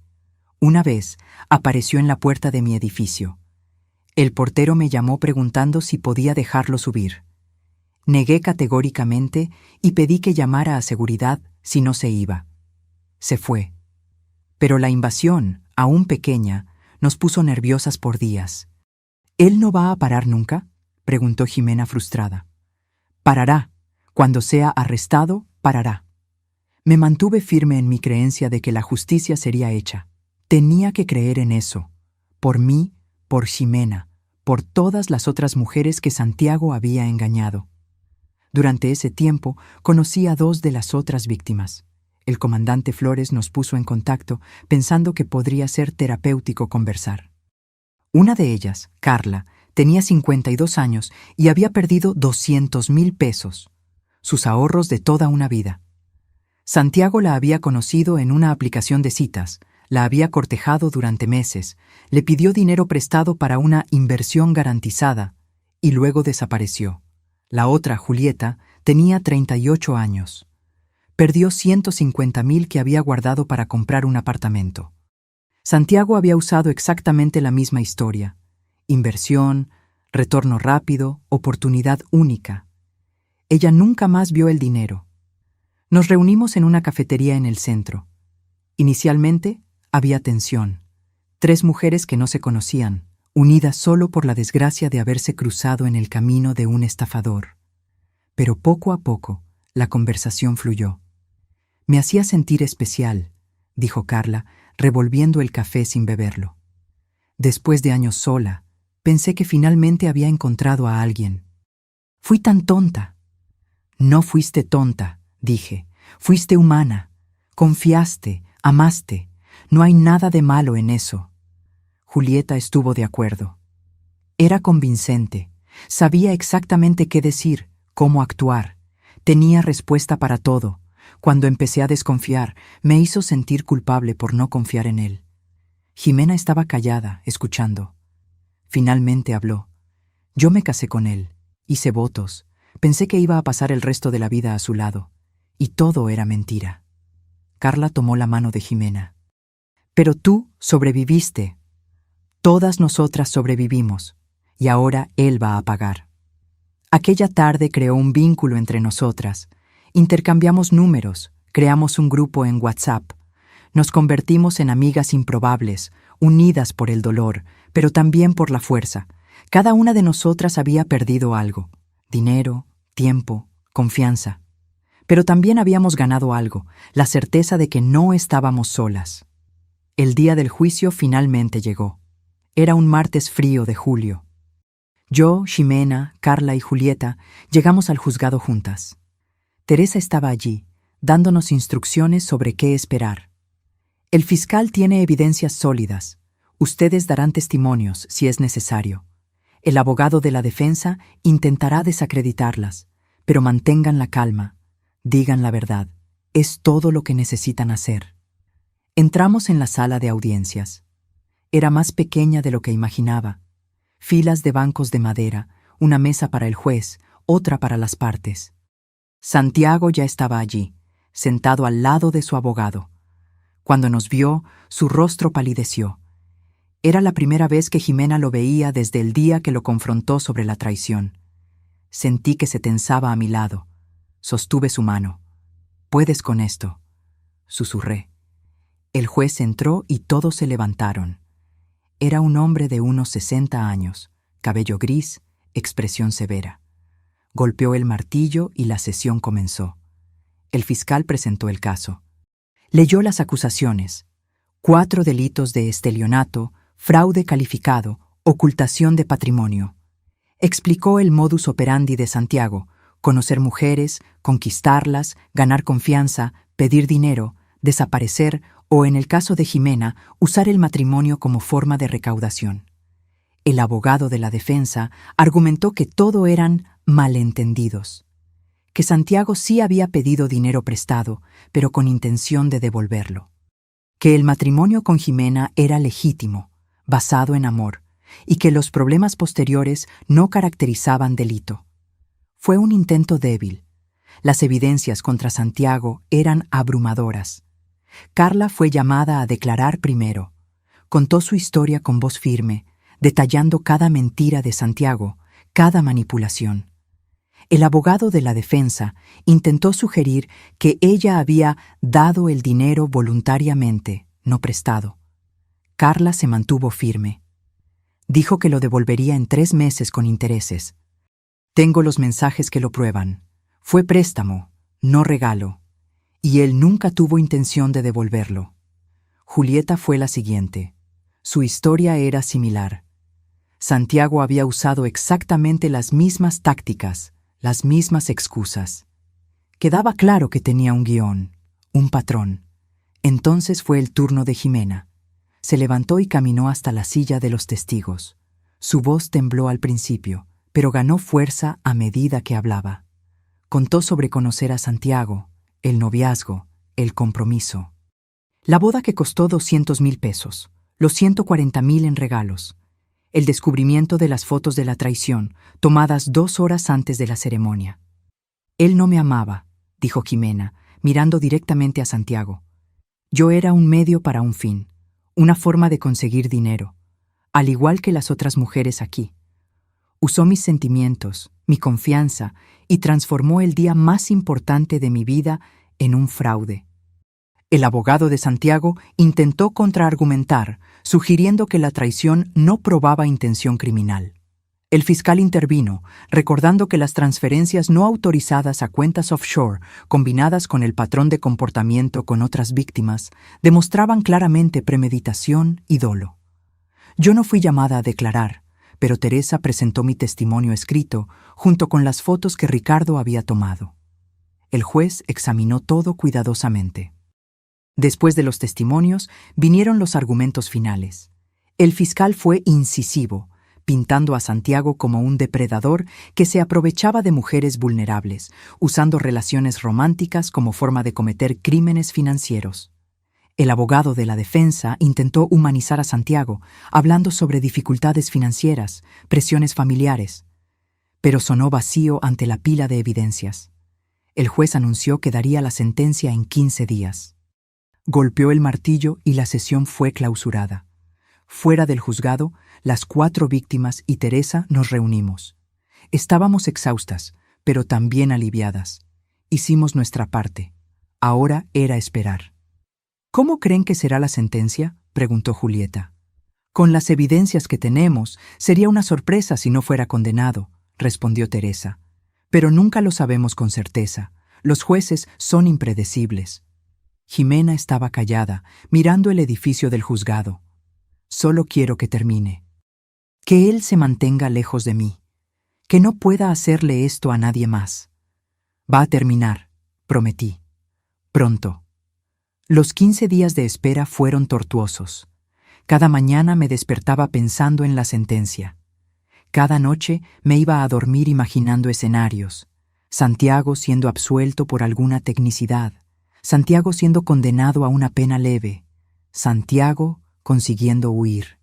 Una vez, apareció en la puerta de mi edificio. El portero me llamó preguntando si podía dejarlo subir. Negué categóricamente y pedí que llamara a seguridad si no se iba. Se fue. Pero la invasión, aún pequeña, nos puso nerviosas por días. «¿Él no va a parar nunca?», preguntó Jimena frustrada. «Parará. Cuando sea arrestado, parará». Me mantuve firme en mi creencia de que la justicia sería hecha. Tenía que creer en eso. Por mí, por Jimena, por todas las otras mujeres que Santiago había engañado. Durante ese tiempo, conocí a 2 de las otras víctimas. El comandante Flores nos puso en contacto pensando que podría ser terapéutico conversar. Una de ellas, Carla, tenía 52 años y había perdido 200,000 pesos, sus ahorros de toda una vida. Santiago la había conocido en una aplicación de citas, la había cortejado durante meses, le pidió dinero prestado para una inversión garantizada y luego desapareció. La otra, Julieta, tenía 38 años. Perdió 150,000 que había guardado para comprar un apartamento. Santiago había usado exactamente la misma historia. Inversión, retorno rápido, oportunidad única. Ella nunca más vio el dinero. Nos reunimos en una cafetería en el centro. Inicialmente, había tensión. 3 mujeres que no se conocían, unidas solo por la desgracia de haberse cruzado en el camino de un estafador. Pero poco a poco, la conversación fluyó. «Me hacía sentir especial», dijo Carla, revolviendo el café sin beberlo. «Después de años sola, pensé que finalmente había encontrado a alguien. Fui tan tonta». «No fuiste tonta», dije. «Fuiste humana. Confiaste, amaste. No hay nada de malo en eso». Julieta estuvo de acuerdo. Era convincente. Sabía exactamente qué decir, cómo actuar. Tenía respuesta para todo. Cuando empecé a desconfiar, me hizo sentir culpable por no confiar en él. Jimena estaba callada, escuchando. Finalmente habló. «Yo me casé con él, hice votos, pensé que iba a pasar el resto de la vida a su lado, y todo era mentira». Carla tomó la mano de Jimena. «Pero tú sobreviviste. Todas nosotras sobrevivimos, y ahora él va a pagar». Aquella tarde creó un vínculo entre nosotras. Intercambiamos números, Creamos un grupo en WhatsApp. Nos convertimos en amigas improbables, unidas por el dolor, pero también por la fuerza. Cada una de nosotras había perdido algo: dinero, tiempo, confianza. Pero también habíamos ganado algo: la certeza de que no estábamos solas. El día del juicio finalmente llegó. Era un martes frío de julio. Yo, Ximena, Carla y Julieta llegamos al juzgado juntas. Teresa estaba allí, dándonos instrucciones sobre qué esperar. El fiscal tiene evidencias sólidas. Ustedes darán testimonios si es necesario. El abogado de la defensa intentará desacreditarlas, pero mantengan la calma. Digan la verdad. Es todo lo que necesitan hacer. Entramos en la sala de audiencias. Era más pequeña de lo que imaginaba. Filas de bancos de madera, una mesa para el juez, otra para las partes. Santiago ya estaba allí, sentado al lado de su abogado. Cuando nos vio, su rostro palideció. Era la primera vez que Ximena lo veía desde el día que lo confrontó sobre la traición. Sentí que se tensaba a mi lado. Sostuve su mano. «Puedes con esto», susurré. El juez entró y todos se levantaron. Era un hombre de unos 60 años, cabello gris, expresión severa. Golpeó el martillo y la sesión comenzó. El fiscal presentó el caso. Leyó las acusaciones: 4 delitos de estelionato, fraude calificado, ocultación de patrimonio. Explicó el modus operandi de Santiago: conocer mujeres, conquistarlas, ganar confianza, pedir dinero, desaparecer o, en el caso de Ximena, usar el matrimonio como forma de recaudación. El abogado de la defensa argumentó que todo eran malentendidos, que Santiago sí había pedido dinero prestado, pero con intención de devolverlo, que el matrimonio con Ximena era legítimo, basado en amor, y que los problemas posteriores no caracterizaban delito. Fue un intento débil. Las evidencias contra Santiago eran abrumadoras. Carla fue llamada a declarar primero. Contó su historia con voz firme, detallando cada mentira de Santiago, cada manipulación. El abogado de la defensa intentó sugerir que ella había dado el dinero voluntariamente, no prestado. Carla se mantuvo firme. Dijo que lo devolvería en 3 meses con intereses. Tengo los mensajes que lo prueban. Fue préstamo, no regalo, y él nunca tuvo intención de devolverlo. Julieta fue la siguiente. Su historia era similar. Santiago había usado exactamente las mismas tácticas, las mismas excusas. Quedaba claro que tenía un guión, un patrón. Entonces fue el turno de Ximena. Se levantó y caminó hasta la silla de los testigos. Su voz tembló al principio, pero ganó fuerza a medida que hablaba. Contó sobre conocer a Santiago, el noviazgo, el compromiso. La boda que costó 200,000 pesos, los 140,000 en regalos. El descubrimiento de las fotos de la traición, tomadas 2 horas antes de la ceremonia. Él no me amaba, dijo Ximena, mirando directamente a Santiago. Yo era un medio para un fin, una forma de conseguir dinero, al igual que las otras mujeres aquí. Usó mis sentimientos, mi confianza, y transformó el día más importante de mi vida en un fraude. El abogado de Santiago intentó contraargumentar, sugiriendo que la traición no probaba intención criminal. El fiscal intervino, recordando que las transferencias no autorizadas a cuentas offshore, combinadas con el patrón de comportamiento con otras víctimas, demostraban claramente premeditación y dolo. Yo no fui llamada a declarar, pero Teresa presentó mi testimonio escrito junto con las fotos que Ricardo había tomado. El juez examinó todo cuidadosamente. Después de los testimonios, vinieron los argumentos finales. El fiscal fue incisivo, pintando a Santiago como un depredador que se aprovechaba de mujeres vulnerables, usando relaciones románticas como forma de cometer crímenes financieros. El abogado de la defensa intentó humanizar a Santiago, hablando sobre dificultades financieras, presiones familiares, pero sonó vacío ante la pila de evidencias. El juez anunció que daría la sentencia en 15 días. Golpeó el martillo y la sesión fue clausurada. Fuera del juzgado, las 4 víctimas y Teresa nos reunimos. Estábamos exhaustas, pero también aliviadas. Hicimos nuestra parte. Ahora era esperar. ¿Cómo creen que será la sentencia?, preguntó Julieta. Con las evidencias que tenemos, sería una sorpresa si no fuera condenado, respondió Teresa. Pero nunca lo sabemos con certeza. Los jueces son impredecibles. Jimena estaba callada, mirando el edificio del juzgado. Solo quiero que termine. Que él se mantenga lejos de mí. Que no pueda hacerle esto a nadie más. Va a terminar, prometí. Pronto. Los 15 días de espera fueron tortuosos. Cada mañana me despertaba pensando en la sentencia. Cada noche me iba a dormir imaginando escenarios. Santiago siendo absuelto por alguna tecnicidad. Santiago siendo condenado a una pena leve. Santiago consiguiendo huir.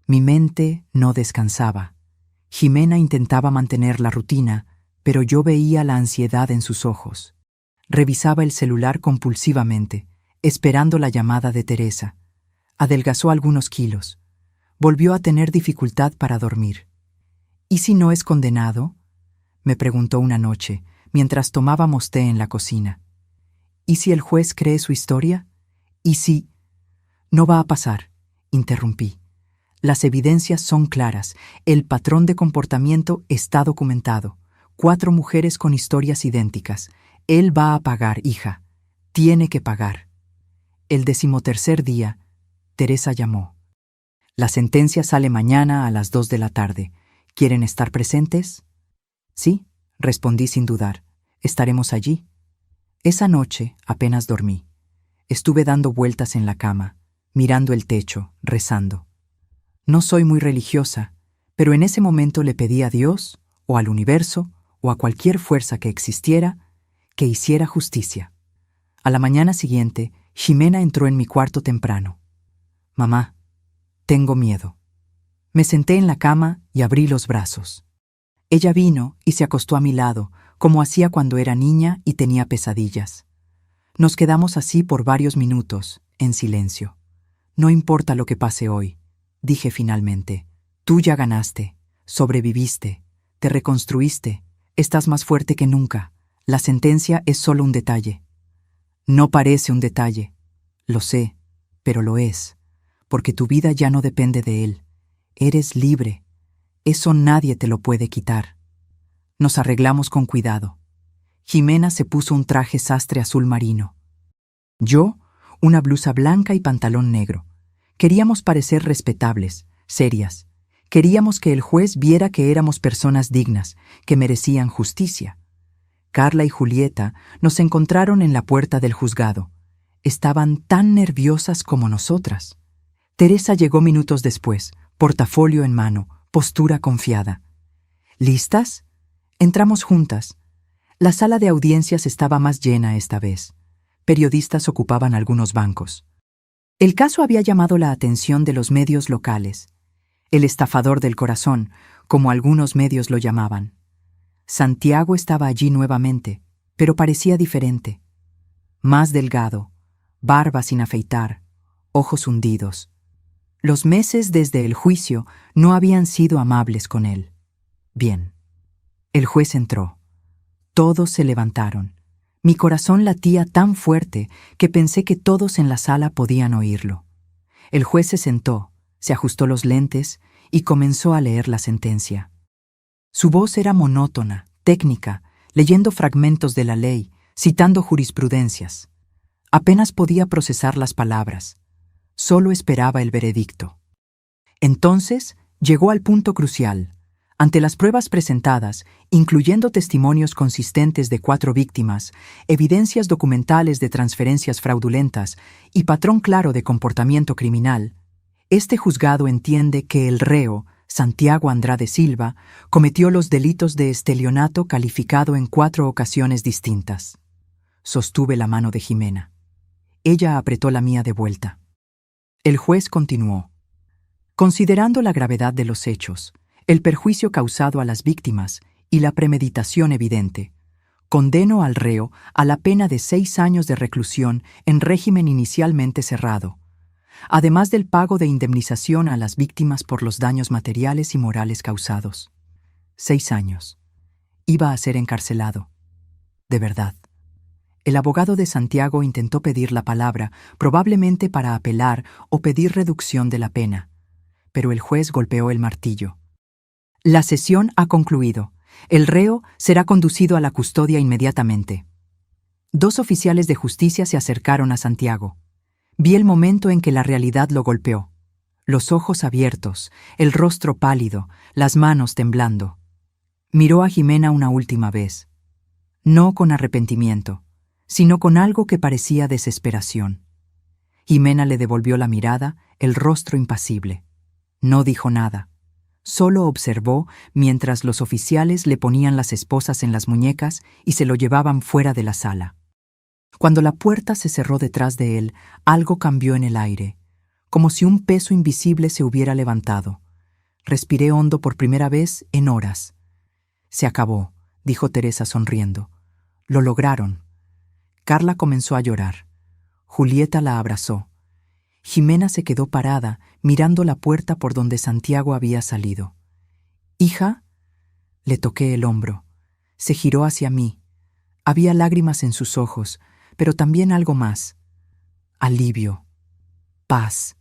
Mi mente no descansaba. Jimena intentaba mantener la rutina, pero yo veía la ansiedad en sus ojos. Revisaba el celular compulsivamente, esperando la llamada de Teresa. Adelgazó algunos kilos. Volvió a tener dificultad para dormir. ¿Y si no es condenado?, me preguntó una noche, mientras tomábamos té en la cocina. ¿Y si el juez cree su historia? ¿Y si...? No va a pasar, interrumpí. Las evidencias son claras. El patrón de comportamiento está documentado. 4 mujeres con historias idénticas. Él va a pagar, hija. Tiene que pagar. El 13º día, Teresa llamó. La sentencia sale mañana a las 2 de la tarde. ¿Quieren estar presentes? Sí, respondí sin dudar. Estaremos allí. Esa noche apenas dormí. Estuve dando vueltas en la cama, mirando el techo, rezando. No soy muy religiosa, pero en ese momento le pedí a Dios, o al universo, o a cualquier fuerza que existiera, que hiciera justicia. A la mañana siguiente, Jimena entró en mi cuarto temprano. Mamá, tengo miedo. Me senté en la cama y abrí los brazos. Ella vino y se acostó a mi lado, como hacía cuando era niña y tenía pesadillas. Nos quedamos así por varios minutos, en silencio. No importa lo que pase hoy, dije finalmente. Tú ya ganaste, sobreviviste, te reconstruiste, estás más fuerte que nunca. La sentencia es solo un detalle. No parece un detalle, lo sé, pero lo es, porque tu vida ya no depende de él. Eres libre. Eso nadie te lo puede quitar. Nos arreglamos con cuidado. Jimena se puso un traje sastre azul marino. Yo, una blusa blanca y pantalón negro. Queríamos parecer respetables, serias. Queríamos que el juez viera que éramos personas dignas, que merecían justicia. Carla y Julieta nos encontraron en la puerta del juzgado. Estaban tan nerviosas como nosotras. Teresa llegó minutos después, portafolio en mano, postura confiada. ¿Listas? Entramos juntas. La sala de audiencias estaba más llena esta vez. Periodistas ocupaban algunos bancos. El caso había llamado la atención de los medios locales. El estafador del corazón, como algunos medios lo llamaban. Santiago estaba allí nuevamente, pero parecía diferente. Más delgado, barba sin afeitar, ojos hundidos. Los meses desde el juicio no habían sido amables con él. Bien. El juez entró. Todos se levantaron. Mi corazón latía tan fuerte que pensé que todos en la sala podían oírlo. El juez se sentó, se ajustó los lentes y comenzó a leer la sentencia. Su voz era monótona, técnica, leyendo fragmentos de la ley, citando jurisprudencias. Apenas podía procesar las palabras. Solo esperaba el veredicto. Entonces llegó al punto crucial. Ante las pruebas presentadas, incluyendo testimonios consistentes de 4 víctimas, evidencias documentales de transferencias fraudulentas y patrón claro de comportamiento criminal, este juzgado entiende que el reo, Santiago Andrade Silva, cometió los delitos de estelionato calificado en 4 ocasiones distintas. Sostuve la mano de Jimena. Ella apretó la mía de vuelta. El juez continuó. Considerando la gravedad de los hechos, el perjuicio causado a las víctimas y la premeditación evidente, condeno al reo a la pena de 6 años de reclusión en régimen inicialmente cerrado, además del pago de indemnización a las víctimas por los daños materiales y morales causados. 6 años. Iba a ser encarcelado. De verdad. El abogado de Santiago intentó pedir la palabra, probablemente para apelar o pedir reducción de la pena, pero el juez golpeó el martillo. La sesión ha concluido. El reo será conducido a la custodia inmediatamente. Dos oficiales de justicia se acercaron a Santiago. Vi el momento en que la realidad lo golpeó. Los ojos abiertos, el rostro pálido, las manos temblando. Miró a Jimena una última vez. No con arrepentimiento, sino con algo que parecía desesperación. Jimena le devolvió la mirada, el rostro impasible. No dijo nada. Solo observó mientras los oficiales le ponían las esposas en las muñecas y se lo llevaban fuera de la sala. Cuando la puerta se cerró detrás de él, algo cambió en el aire, como si un peso invisible se hubiera levantado. Respiré hondo por primera vez en horas. Se acabó, dijo Teresa sonriendo. Lo lograron. Carla comenzó a llorar. Julieta la abrazó. Jimena se quedó parada, mirando la puerta por donde Santiago había salido. «Hija», le toqué el hombro. Se giró hacia mí. Había lágrimas en sus ojos, pero también algo más. Alivio. Paz.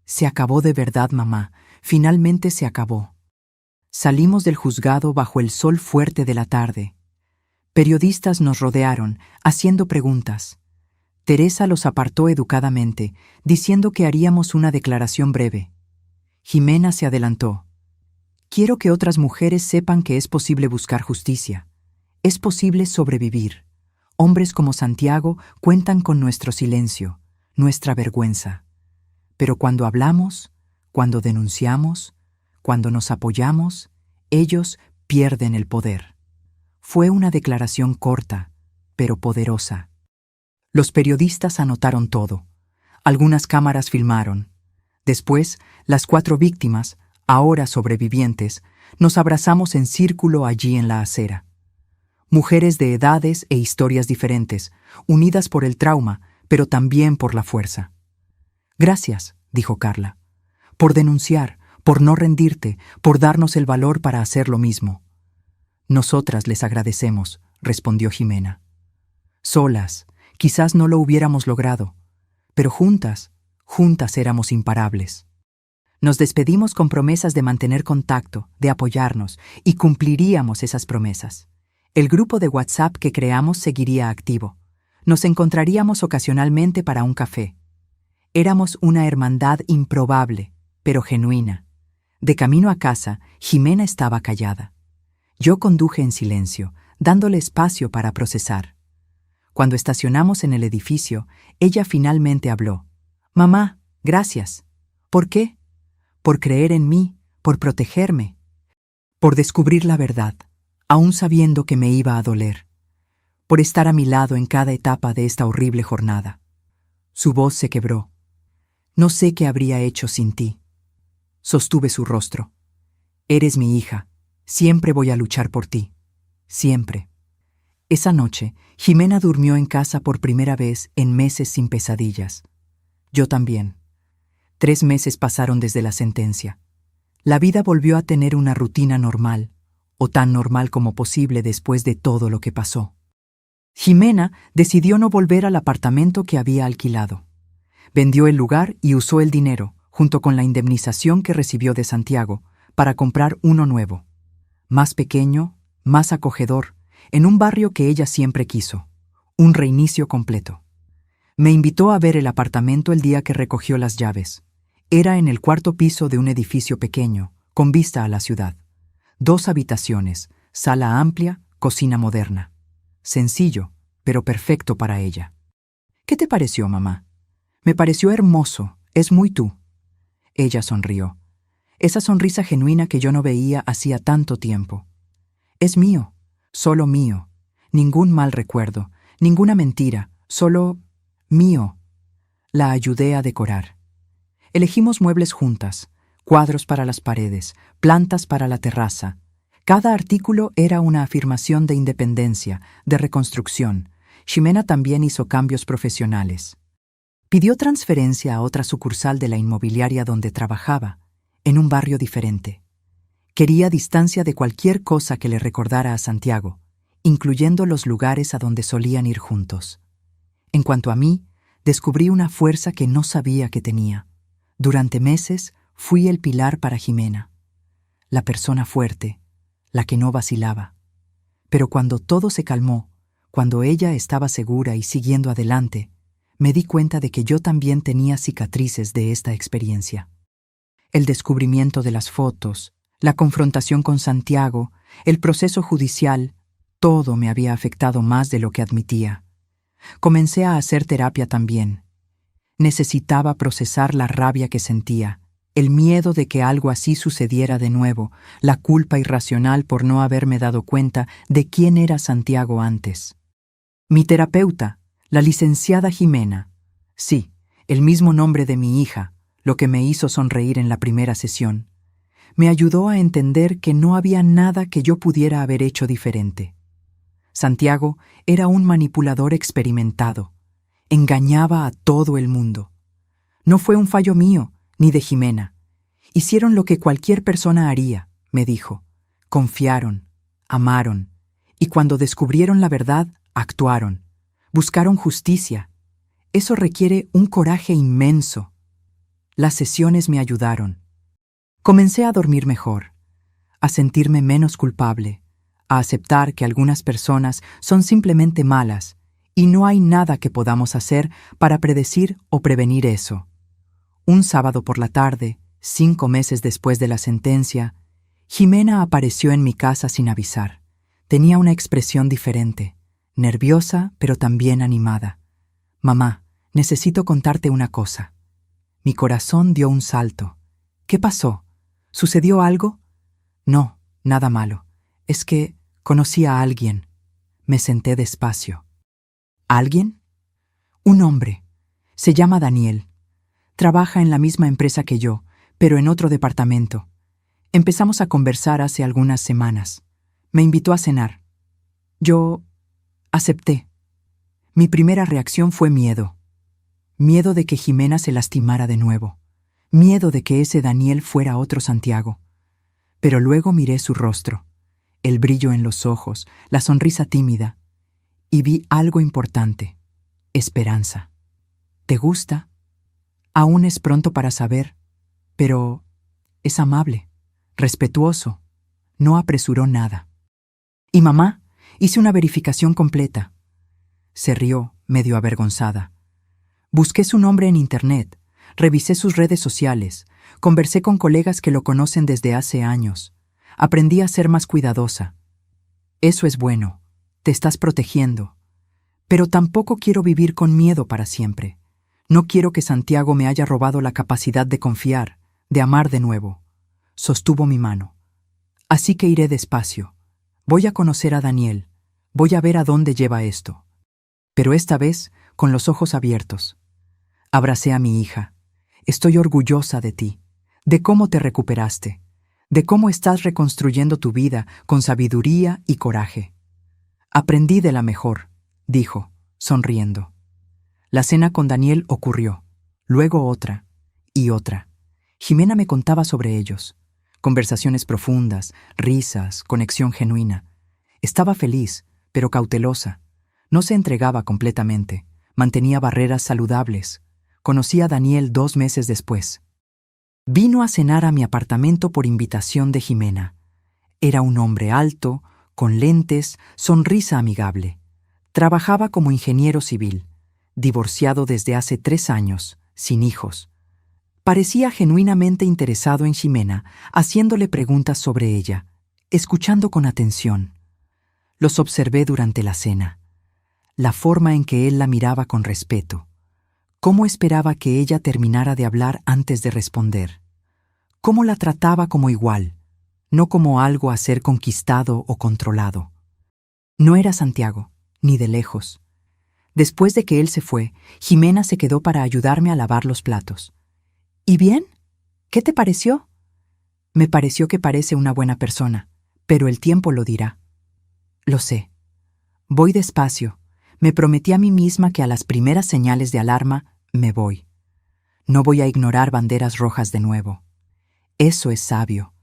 Se acabó de verdad, mamá. Finalmente se acabó. Salimos del juzgado bajo el sol fuerte de la tarde. Periodistas nos rodearon, haciendo preguntas. Teresa los apartó educadamente, diciendo que haríamos una declaración breve. Jimena se adelantó. «Quiero que otras mujeres sepan que es posible buscar justicia. Es posible sobrevivir. Hombres como Santiago cuentan con nuestro silencio, nuestra vergüenza. Pero cuando hablamos, cuando denunciamos, cuando nos apoyamos, ellos pierden el poder». Fue una declaración corta, pero poderosa. Los periodistas anotaron todo. Algunas cámaras filmaron. Después, las 4 víctimas, ahora sobrevivientes, nos abrazamos en círculo allí en la acera. Mujeres de edades e historias diferentes, unidas por el trauma, pero también por la fuerza. «Gracias», dijo Carla, «por denunciar, por no rendirte, por darnos el valor para hacer lo mismo». «Nosotras les agradecemos», respondió Jimena. «Solas, quizás no lo hubiéramos logrado, pero juntas éramos imparables». Nos despedimos con promesas de mantener contacto, de apoyarnos, y cumpliríamos esas promesas. El grupo de WhatsApp que creamos seguiría activo. Nos encontraríamos ocasionalmente para un café. Éramos una hermandad improbable, pero genuina. De camino a casa, Jimena estaba callada. Yo conduje en silencio, dándole espacio para procesar. Cuando estacionamos en el edificio, ella finalmente habló. «Mamá, gracias». «¿Por qué?» «Por creer en mí, por protegerme, por descubrir la verdad, aún sabiendo que me iba a doler, por estar a mi lado en cada etapa de esta horrible jornada». Su voz se quebró. «No sé qué habría hecho sin ti». Sostuve su rostro. «Eres mi hija. Siempre voy a luchar por ti. Siempre». Esa noche, Jimena durmió en casa por primera vez en meses sin pesadillas. Yo también. 3 meses pasaron desde la sentencia. La vida volvió a tener una rutina normal, o tan normal como posible después de todo lo que pasó. Jimena decidió no volver al apartamento que había alquilado. Vendió el lugar y usó el dinero, junto con la indemnización que recibió de Santiago, para comprar uno nuevo. Más pequeño, más acogedor, en un barrio que ella siempre quiso. Un reinicio completo. Me invitó a ver el apartamento el día que recogió las llaves. Era en el 4º piso de un edificio pequeño, con vista a la ciudad. 2 habitaciones, sala amplia, cocina moderna. Sencillo, pero perfecto para ella. «¿Qué te pareció, mamá?» «Me pareció hermoso, es muy tú». Ella sonrió. Esa sonrisa genuina que yo no veía hacía tanto tiempo. «Es mío, solo mío. Ningún mal recuerdo, ninguna mentira, solo mío». La ayudé a decorar. Elegimos muebles juntas, cuadros para las paredes, plantas para la terraza. Cada artículo era una afirmación de independencia, de reconstrucción. Jimena también hizo cambios profesionales. Pidió transferencia a otra sucursal de la inmobiliaria donde trabajaba, en un barrio diferente. Quería distancia de cualquier cosa que le recordara a Santiago, incluyendo los lugares a donde solían ir juntos. En cuanto a mí, descubrí una fuerza que no sabía que tenía. Durante meses fui el pilar para Jimena, la persona fuerte, la que no vacilaba. Pero cuando todo se calmó, cuando ella estaba segura y siguiendo adelante, me di cuenta de que yo también tenía cicatrices de esta experiencia. El descubrimiento de las fotos, la confrontación con Santiago, el proceso judicial, todo me había afectado más de lo que admitía. Comencé a hacer terapia también. Necesitaba procesar la rabia que sentía, el miedo de que algo así sucediera de nuevo, la culpa irracional por no haberme dado cuenta de quién era Santiago antes. Mi terapeuta, la licenciada Jimena, sí, el mismo nombre de mi hija, lo que me hizo sonreír en la primera sesión, me ayudó a entender que no había nada que yo pudiera haber hecho diferente. Santiago era un manipulador experimentado. Engañaba a todo el mundo. No fue un fallo mío, ni de Jimena. Hicieron lo que cualquier persona haría, me dijo. Confiaron, amaron, y cuando descubrieron la verdad, actuaron. Buscaron justicia. Eso requiere un coraje inmenso. Las sesiones me ayudaron. Comencé a dormir mejor, a sentirme menos culpable, a aceptar que algunas personas son simplemente malas y no hay nada que podamos hacer para predecir o prevenir eso. Un sábado por la tarde, 5 meses después de la sentencia, Jimena apareció en mi casa sin avisar. Tenía una expresión diferente, nerviosa pero también animada. «Mamá, necesito contarte una cosa». Mi corazón dio un salto. «¿Qué pasó? ¿Sucedió algo?» «No, nada malo. Es que conocí a alguien». Me senté despacio. ¿Alguien? Un hombre. Se llama Daniel. Trabaja en la misma empresa que yo, pero en otro departamento. Empezamos a conversar hace algunas semanas. Me invitó a cenar. Yo acepté. Mi primera reacción fue miedo. Miedo de que Jimena se lastimara de nuevo. Miedo de que ese Daniel fuera otro Santiago. Pero luego miré su rostro, el brillo en los ojos, la sonrisa tímida, y vi algo importante: esperanza. ¿Te gusta? Aún es pronto para saber, pero es amable, respetuoso, no apresuró nada. ¿Y mamá? Hice una verificación completa. Se rió, medio avergonzada. Busqué su nombre en internet, revisé sus redes sociales, conversé con colegas que lo conocen desde hace años. Aprendí a ser más cuidadosa. Eso es bueno, te estás protegiendo. Pero tampoco quiero vivir con miedo para siempre. No quiero que Santiago me haya robado la capacidad de confiar, de amar de nuevo. Sostuvo mi mano. Así que iré despacio. Voy a conocer a Daniel. Voy a ver a dónde lleva esto. Pero esta vez, con los ojos abiertos. Abracé a mi hija. Estoy orgullosa de ti, de cómo te recuperaste, de cómo estás reconstruyendo tu vida con sabiduría y coraje. Aprendí de la mejor, dijo, sonriendo. La cena con Daniel ocurrió, luego otra y otra. Jimena me contaba sobre ellos. Conversaciones profundas, risas, conexión genuina. Estaba feliz, pero cautelosa. No se entregaba completamente, mantenía barreras saludables. Conocí a Daniel 2 meses después. Vino a cenar a mi apartamento por invitación de Jimena. Era un hombre alto, con lentes, sonrisa amigable. Trabajaba como ingeniero civil, divorciado desde hace 3 años, sin hijos. Parecía genuinamente interesado en Jimena, haciéndole preguntas sobre ella, escuchando con atención. Los observé durante la cena. La forma en que él la miraba con respeto. Cómo esperaba que ella terminara de hablar antes de responder. Cómo la trataba como igual, no como algo a ser conquistado o controlado. No era Santiago, ni de lejos. Después de que él se fue, Jimena se quedó para ayudarme a lavar los platos. ¿Y bien? ¿Qué te pareció? Me pareció que parece una buena persona, pero el tiempo lo dirá. Lo sé. Voy despacio. Me prometí a mí misma que a las primeras señales de alarma me voy. No voy a ignorar banderas rojas de nuevo. Eso es sabio.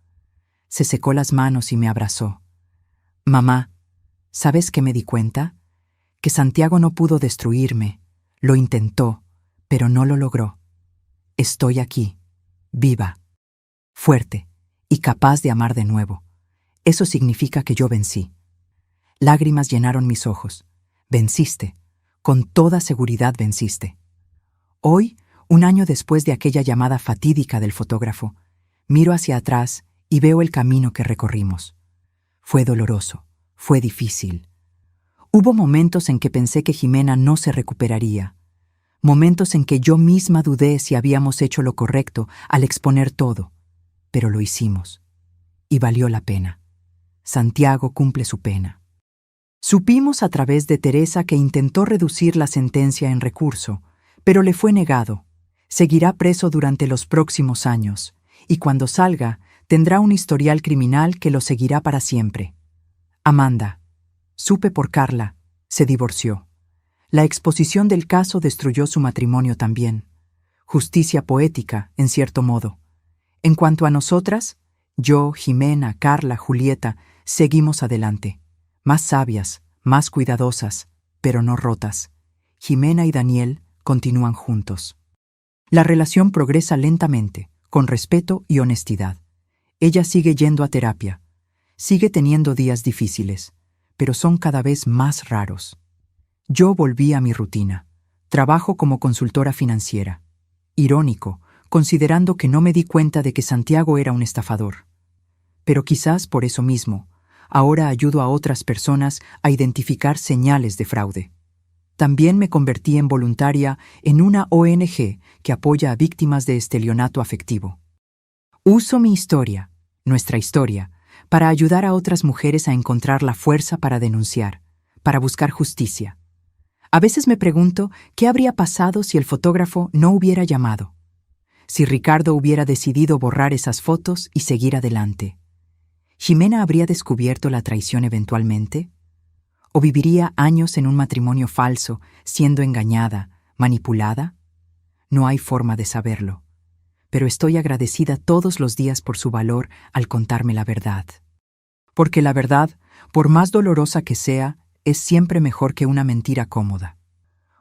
Se secó las manos y me abrazó. Mamá, ¿Sabes qué me di cuenta? Que Santiago no pudo destruirme. Lo intentó, pero no lo logró. Estoy aquí, viva, fuerte y capaz de amar de nuevo. Eso significa que yo vencí. Lágrimas llenaron mis ojos. Venciste. Con toda seguridad venciste. Hoy, un año después de aquella llamada fatídica del fotógrafo, miro hacia atrás y veo el camino que recorrimos. Fue doloroso, fue difícil. Hubo momentos en que pensé que Jimena no se recuperaría. Momentos en que yo misma dudé si habíamos hecho lo correcto al exponer todo. Pero lo hicimos. Y valió la pena. Santiago cumple su pena. Supimos a través de Teresa que intentó reducir la sentencia en recurso, pero le fue negado. Seguirá preso durante los próximos años, y cuando salga, tendrá un historial criminal que lo seguirá para siempre. Amanda, supe por Carla, se divorció. La exposición del caso destruyó su matrimonio también. Justicia poética, en cierto modo. En cuanto a nosotras, yo, Jimena, Carla, Julieta, seguimos adelante. Más sabias, más cuidadosas, pero no rotas. Jimena y Daniel continúan juntos. La relación progresa lentamente, con respeto y honestidad. Ella sigue yendo a terapia. Sigue teniendo días difíciles, pero son cada vez más raros. Yo volví a mi rutina. Trabajo como consultora financiera. Irónico, considerando que no me di cuenta de que Santiago era un estafador. Pero quizás por eso mismo, ahora ayudo a otras personas a identificar señales de fraude. También me convertí en voluntaria en una ONG que apoya a víctimas de estelionato afectivo. Uso mi historia, nuestra historia, para ayudar a otras mujeres a encontrar la fuerza para denunciar, para buscar justicia. A veces me pregunto qué habría pasado si el fotógrafo no hubiera llamado, si Ricardo hubiera decidido borrar esas fotos y seguir adelante. ¿Jimena habría descubierto la traición eventualmente? ¿O viviría años en un matrimonio falso, siendo engañada, manipulada? No hay forma de saberlo, pero estoy agradecida todos los días por su valor al contarme la verdad. Porque la verdad, por más dolorosa que sea, es siempre mejor que una mentira cómoda.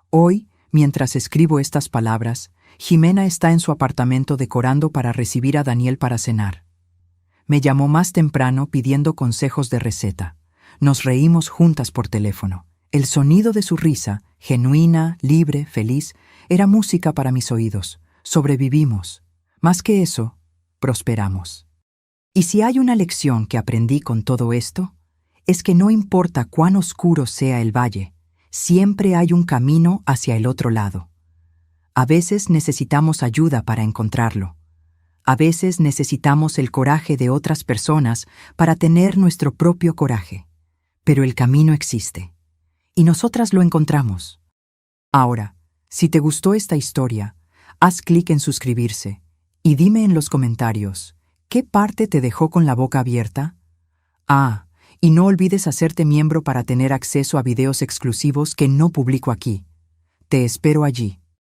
Hoy, mientras escribo estas palabras, Jimena está en su apartamento decorando para recibir a Daniel para cenar. Me llamó más temprano pidiendo consejos de receta. Nos reímos juntas por teléfono. El sonido de su risa, genuina, libre, feliz, era música para mis oídos. Sobrevivimos. Más que eso, prosperamos. Y si hay una lección que aprendí con todo esto, es que no importa cuán oscuro sea el valle, siempre hay un camino hacia el otro lado. A veces necesitamos ayuda para encontrarlo. A veces necesitamos el coraje de otras personas para tener nuestro propio coraje. Pero el camino existe, y nosotras lo encontramos. Ahora, si te gustó esta historia, haz clic en suscribirse y dime en los comentarios, ¿qué parte te dejó con la boca abierta? Y no olvides hacerte miembro para tener acceso a videos exclusivos que no publico aquí. Te espero allí.